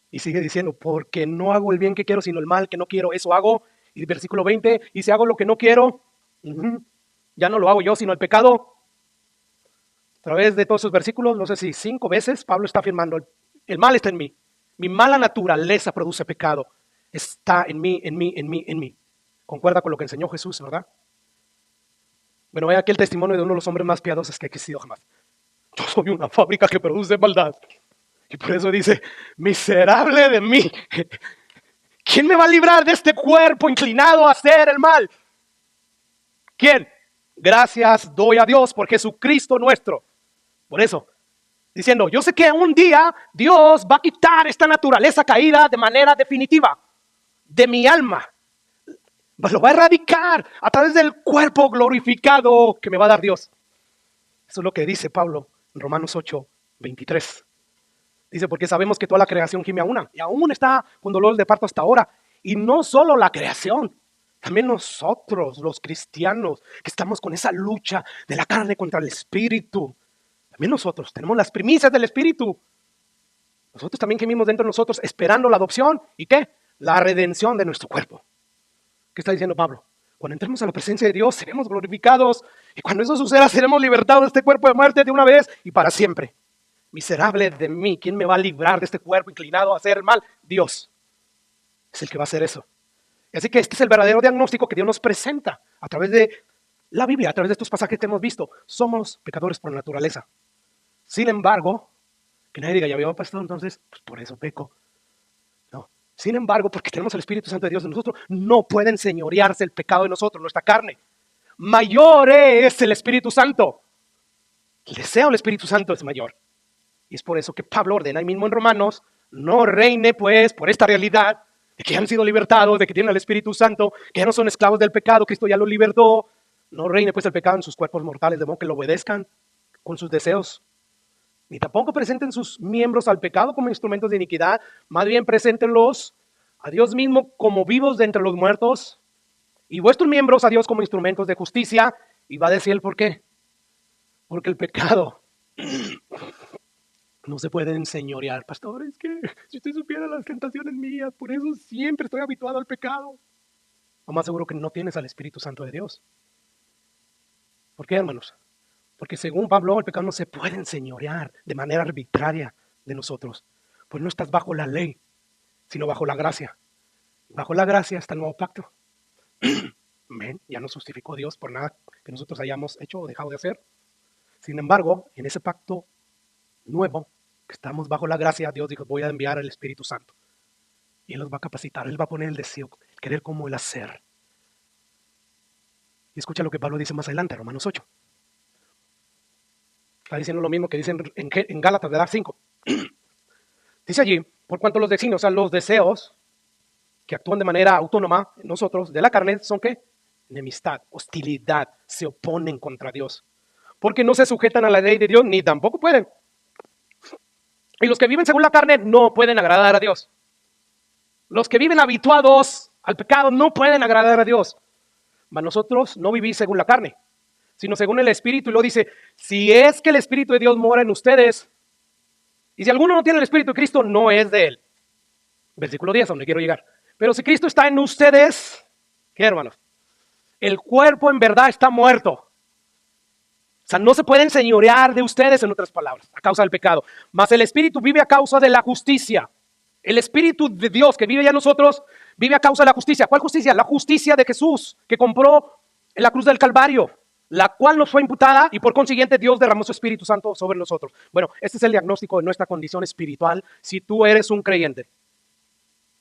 Y sigue diciendo, porque no hago el bien que quiero, sino el mal que no quiero, eso hago. Y versículo 20, y si hago lo que no quiero, ya no lo hago yo, sino el pecado. A través de todos esos versículos, no sé si 5 veces, Pablo está afirmando, el mal está en mí. Mi mala naturaleza produce pecado. Está en mí, en mí, en mí, en mí. Concuerda con lo que enseñó Jesús, ¿verdad? Bueno, vea aquí el testimonio de uno de los hombres más piadosos que ha existido jamás. Yo soy una fábrica que produce maldad. Y por eso dice, miserable de mí. ¿Quién me va a librar de este cuerpo inclinado a hacer el mal? ¿Quién? Gracias doy a Dios por Jesucristo nuestro. Por eso, diciendo, yo sé que un día Dios va a quitar esta naturaleza caída de manera definitiva de mi alma. Lo va a erradicar a través del cuerpo glorificado que me va a dar Dios. Eso es lo que dice Pablo en Romanos 8, 23. Dice, porque sabemos que toda la creación gime a una, y aún está con dolor de parto hasta ahora. Y no solo la creación, también nosotros, los cristianos, que estamos con esa lucha de la carne contra el espíritu. También nosotros tenemos las primicias del espíritu. Nosotros también gemimos dentro de nosotros esperando la adopción. ¿Y qué? La redención de nuestro cuerpo. ¿Qué está diciendo Pablo? Cuando entremos a la presencia de Dios, seremos glorificados. Y cuando eso suceda, seremos libertados de este cuerpo de muerte de una vez y para siempre. Miserable de mí, ¿quién me va a librar de este cuerpo inclinado a hacer el mal? Dios es el que va a hacer eso. Así que este es el verdadero diagnóstico que Dios nos presenta a través de la Biblia, a través de estos pasajes que hemos visto. Somos pecadores por naturaleza. Sin embargo, que nadie diga, ya había pasado entonces, pues por eso peco. No. Sin embargo, porque tenemos el Espíritu Santo de Dios en nosotros, no puede enseñorearse el pecado de nosotros, nuestra carne. Mayor es el Espíritu Santo. El deseo del Espíritu Santo es mayor. Y es por eso que Pablo ordena ahí mismo en Romanos, no reine pues por esta realidad de que ya han sido libertados, de que tienen el Espíritu Santo, que ya no son esclavos del pecado, Cristo ya los libertó. No reine pues el pecado en sus cuerpos mortales, de modo que lo obedezcan con sus deseos. Ni tampoco presenten sus miembros al pecado como instrumentos de iniquidad, más bien preséntenlos a Dios mismo como vivos de entre los muertos y vuestros miembros a Dios como instrumentos de justicia. Y va a decir el por qué. Porque el pecado no se puede enseñorear. Pastor, es que si usted supiera las tentaciones mías, por eso siempre estoy habituado al pecado. Lo más seguro que no tienes al Espíritu Santo de Dios. ¿Por qué, hermanos? Porque según Pablo, el pecado no se puede enseñorear de manera arbitraria de nosotros. Pues no estás bajo la ley, sino bajo la gracia. Bajo la gracia está el nuevo pacto. Amén. Ya nos justificó Dios por nada que nosotros hayamos hecho o dejado de hacer. Sin embargo, en ese pacto nuevo, que estamos bajo la gracia, Dios dijo, voy a enviar al Espíritu Santo. Y Él los va a capacitar, Él va a poner el deseo, el querer como el hacer. Y escucha lo que Pablo dice más adelante, Romanos 8. Está diciendo lo mismo que dice en Gálatas, ¿verdad? 5. Dice allí, por cuanto los designios, o sea, los deseos que actúan de manera autónoma en nosotros, de la carne, son ¿qué? Enemistad, hostilidad, se oponen contra Dios. Porque no se sujetan a la ley de Dios, ni tampoco pueden. Y los que viven según la carne no pueden agradar a Dios. Los que viven habituados al pecado no pueden agradar a Dios. Mas nosotros no vivís según la carne, sino según el Espíritu. Y luego dice, si es que el Espíritu de Dios mora en ustedes, y si alguno no tiene el Espíritu de Cristo, no es de él. Versículo 10, a donde quiero llegar. Pero si Cristo está en ustedes, ¿qué, hermanos? El cuerpo en verdad está muerto. O sea, no se puede enseñorear de ustedes, en otras palabras, a causa del pecado. Mas el Espíritu vive a causa de la justicia. El Espíritu de Dios que vive ya en nosotros, vive a causa de la justicia. ¿Cuál justicia? La justicia de Jesús, que compró en la cruz del Calvario, la cual nos fue imputada y por consiguiente Dios derramó su Espíritu Santo sobre nosotros. Bueno, este es el diagnóstico de nuestra condición espiritual si tú eres un creyente.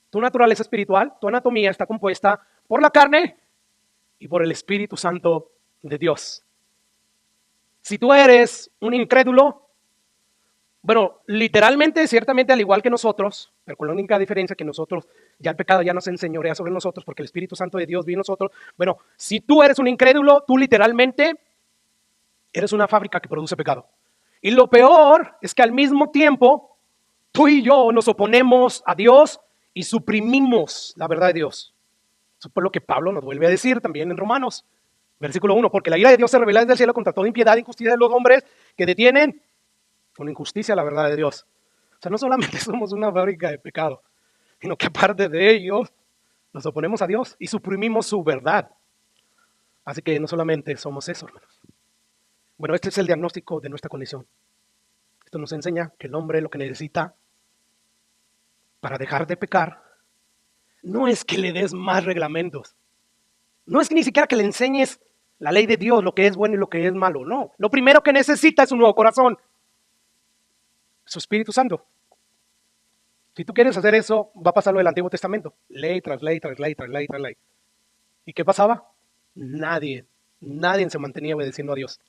Tu naturaleza espiritual, tu anatomía está compuesta por la carne y por el Espíritu Santo de Dios. Si tú eres un incrédulo, bueno, literalmente, ciertamente al igual que nosotros, pero con la única diferencia que nosotros, ya el pecado ya nos enseñorea sobre nosotros porque el Espíritu Santo de Dios vive en nosotros. Bueno, si tú eres un incrédulo, tú literalmente eres una fábrica que produce pecado. Y lo peor es que al mismo tiempo, tú y yo nos oponemos a Dios y suprimimos la verdad de Dios. Eso es lo que Pablo nos vuelve a decir también en Romanos. Versículo 1, porque la ira de Dios se revela desde el cielo contra toda impiedad e injusticia de los hombres que detienen con injusticia la verdad de Dios. O sea, no solamente somos una fábrica de pecado, sino que aparte de ello, nos oponemos a Dios y suprimimos su verdad. Así que no solamente somos eso, hermanos. Bueno, este es el diagnóstico de nuestra condición. Esto nos enseña que el hombre lo que necesita para dejar de pecar no es que le des más reglamentos. No es que ni siquiera que le enseñes la ley de Dios, lo que es bueno y lo que es malo. No, lo primero que necesita es un nuevo corazón. Su Espíritu Santo. Si tú quieres hacer eso, va a pasar lo del Antiguo Testamento. Ley tras ley, tras ley, tras ley, tras ley. ¿Y qué pasaba? Nadie se mantenía obedeciendo a Dios.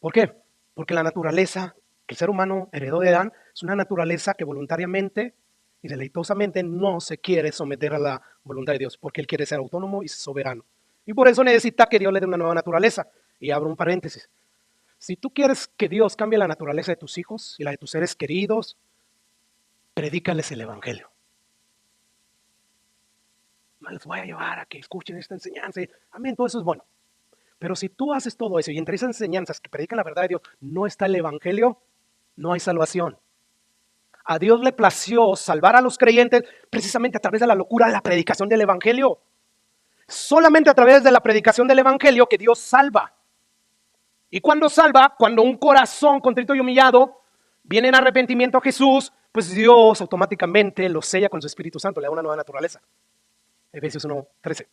¿Por qué? Porque la naturaleza que el ser humano heredó de Adán es una naturaleza que voluntariamente y deleitosamente no se quiere someter a la voluntad de Dios, porque Él quiere ser autónomo y soberano. Y por eso necesita que Dios le dé una nueva naturaleza. Y abro un paréntesis. Si tú quieres que Dios cambie la naturaleza de tus hijos y la de tus seres queridos, predícales el Evangelio. No les voy a llevar a que escuchen esta enseñanza. Amén, todo eso es bueno. Pero si tú haces todo eso y entre esas enseñanzas que predican la verdad de Dios no está el Evangelio, no hay salvación. A Dios le plació salvar a los creyentes precisamente a través de la locura de la predicación del Evangelio. Solamente a través de la predicación del Evangelio que Dios salva. Y cuando salva, cuando un corazón contrito y humillado viene en arrepentimiento a Jesús, pues Dios automáticamente lo sella con su Espíritu Santo, le da una nueva naturaleza. Efesios 1:13.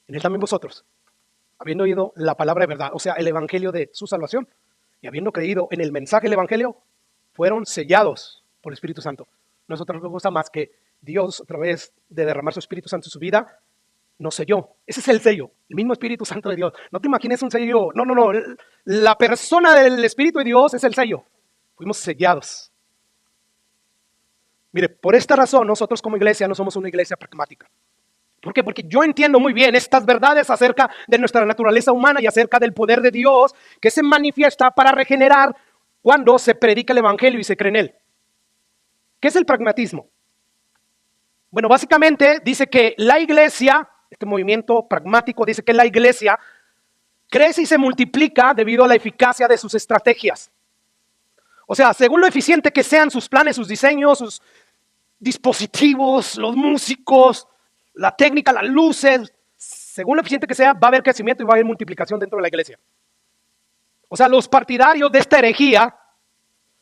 En él también vosotros, habiendo oído la palabra de verdad, o sea, el Evangelio de su salvación, y habiendo creído en el mensaje del Evangelio, fueron sellados por el Espíritu Santo. No es otra cosa más que Dios, a través de derramar su Espíritu Santo en su vida, nos selló. Ese es el sello, el mismo Espíritu Santo de Dios. No te imagines un sello, no. La persona del Espíritu de Dios es el sello. Fuimos sellados. Mire, por esta razón nosotros como iglesia no somos una iglesia pragmática. ¿Por qué? Porque yo entiendo muy bien estas verdades acerca de nuestra naturaleza humana y acerca del poder de Dios que se manifiesta para regenerar cuando se predica el Evangelio y se cree en él. ¿Qué es el pragmatismo? Bueno, básicamente dice que la iglesia, este movimiento pragmático dice que la iglesia crece y se multiplica debido a la eficacia de sus estrategias. O sea, según lo eficiente que sean sus planes, sus diseños, sus dispositivos, los músicos, la técnica, las luces, según lo eficiente que sea, va a haber crecimiento y va a haber multiplicación dentro de la iglesia. O sea, los partidarios de esta herejía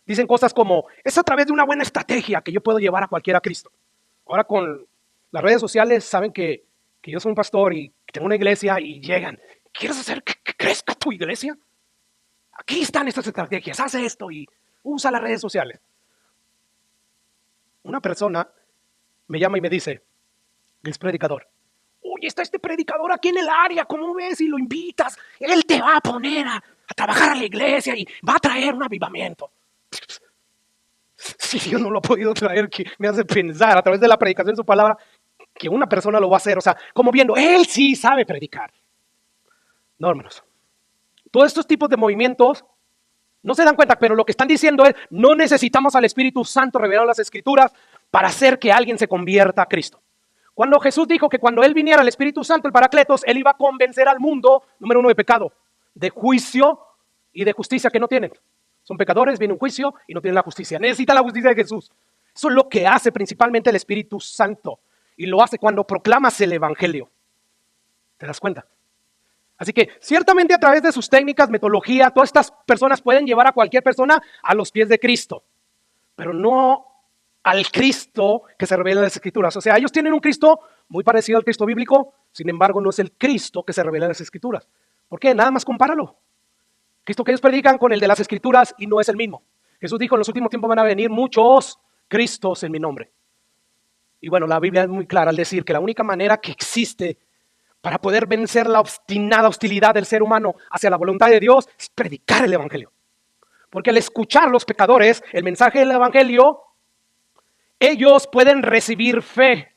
dicen cosas como, es a través de una buena estrategia que yo puedo llevar a cualquiera a Cristo. Ahora con las redes sociales saben que yo soy un pastor y que tengo una iglesia y llegan. ¿Quieres hacer que crezca tu iglesia? Aquí están estas estrategias, haz esto y usa las redes sociales. Una persona me llama y me dice, es predicador. Oye, está este predicador aquí en el área, ¿cómo ves? Y lo invitas, él te va a poner a trabajar a la iglesia y va a traer un avivamiento. Si Dios no lo ha podido traer, que me hace pensar a través de la predicación de su palabra que una persona lo va a hacer, o sea, como viendo, él sí sabe predicar. No, hermanos. Todos estos tipos de movimientos no se dan cuenta, pero lo que están diciendo es, no necesitamos al Espíritu Santo revelado en las Escrituras para hacer que alguien se convierta a Cristo. Cuando Jesús dijo que cuando Él viniera el Espíritu Santo, el Paracletos, Él iba a convencer al mundo, número 1, de pecado, de juicio y de justicia que no tienen. Son pecadores, viene un juicio y no tienen la justicia. Necesita la justicia de Jesús. Eso es lo que hace principalmente el Espíritu Santo. Y lo hace cuando proclamas el Evangelio. ¿Te das cuenta? Así que ciertamente a través de sus técnicas, metodología, todas estas personas pueden llevar a cualquier persona a los pies de Cristo, pero no al Cristo que se revela en las Escrituras. O sea, ellos tienen un Cristo muy parecido al Cristo bíblico, sin embargo no es el Cristo que se revela en las Escrituras. ¿Por qué? Nada más compáralo. Cristo que ellos predican con el de las Escrituras y no es el mismo. Jesús dijo, en los últimos tiempos van a venir muchos Cristos en mi nombre. Y bueno, la Biblia es muy clara al decir que la única manera que existe para poder vencer la obstinada hostilidad del ser humano hacia la voluntad de Dios es predicar el Evangelio. Porque al escuchar a los pecadores el mensaje del Evangelio, ellos pueden recibir fe,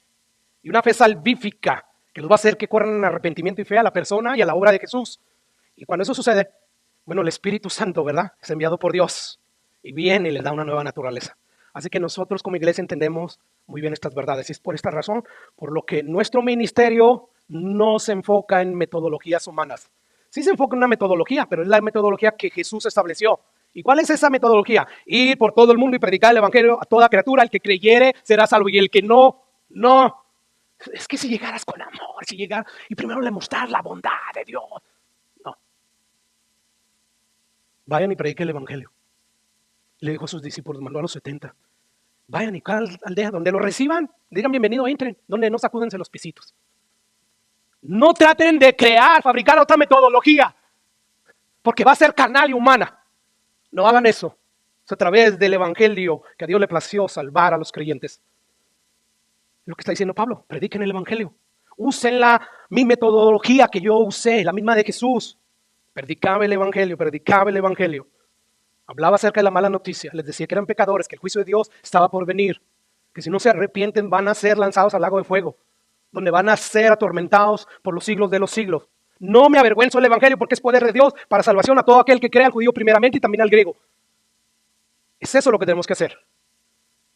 y una fe salvífica que los va a hacer que corran en arrepentimiento y fe a la persona y a la obra de Jesús. Y cuando eso sucede, bueno, el Espíritu Santo, ¿verdad?, es enviado por Dios y viene y les da una nueva naturaleza. Así que nosotros como iglesia entendemos muy bien estas verdades, y es por esta razón por lo que nuestro ministerio no se enfoca en metodologías humanas. Sí se enfoca en una metodología, pero es la metodología que Jesús estableció. ¿Y cuál es esa metodología? Ir por todo el mundo y predicar el Evangelio a toda criatura. El que creyere será salvo, y el que no. Es que si llegaras con amor, si llegaras y primero le mostrar la bondad de Dios. No. Vayan y prediquen el Evangelio. Le dijo a sus discípulos, mandó a los 70. Vayan y cada aldea donde lo reciban, digan bienvenido, entren. Donde no, sacúdense los pisitos. No traten de crear, fabricar otra metodología, porque va a ser carnal y humana. No hagan eso. Es a través del Evangelio que a Dios le plació salvar a los creyentes. Lo que está diciendo Pablo, prediquen el Evangelio. Usen mi metodología que yo usé, la misma de Jesús. Predicaba el Evangelio, predicaba el Evangelio. Hablaba acerca de la mala noticia, les decía que eran pecadores, que el juicio de Dios estaba por venir, que si no se arrepienten van a ser lanzados al lago de fuego, donde van a ser atormentados por los siglos de los siglos. No me avergüenzo del Evangelio porque es poder de Dios para salvación a todo aquel que crea, al judío primeramente y también al griego. Es eso lo que tenemos que hacer.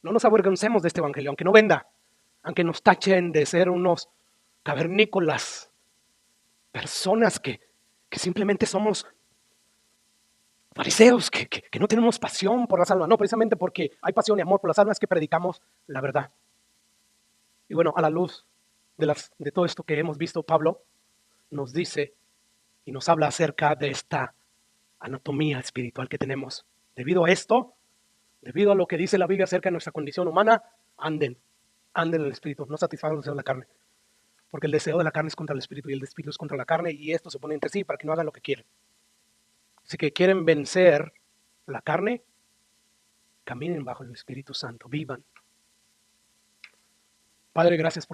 No nos avergoncemos de este Evangelio, aunque no venda, aunque nos tachen de ser unos cavernícolas, personas que simplemente somos fariseos, que no tenemos pasión por las almas. No, precisamente porque hay pasión y amor por las almas que predicamos la verdad. Y bueno, a la luz de todo esto que hemos visto, Pablo nos dice y nos habla acerca de esta anatomía espiritual que tenemos. Debido a esto, debido a lo que dice la Biblia acerca de nuestra condición humana, anden en el espíritu, no satisfagan el deseo de la carne. Porque el deseo de la carne es contra el espíritu y el espíritu es contra la carne, y esto se pone entre sí para que no hagan lo que quieren. Si que quieren vencer la carne, caminen bajo el Espíritu Santo, vivan. Padre, gracias por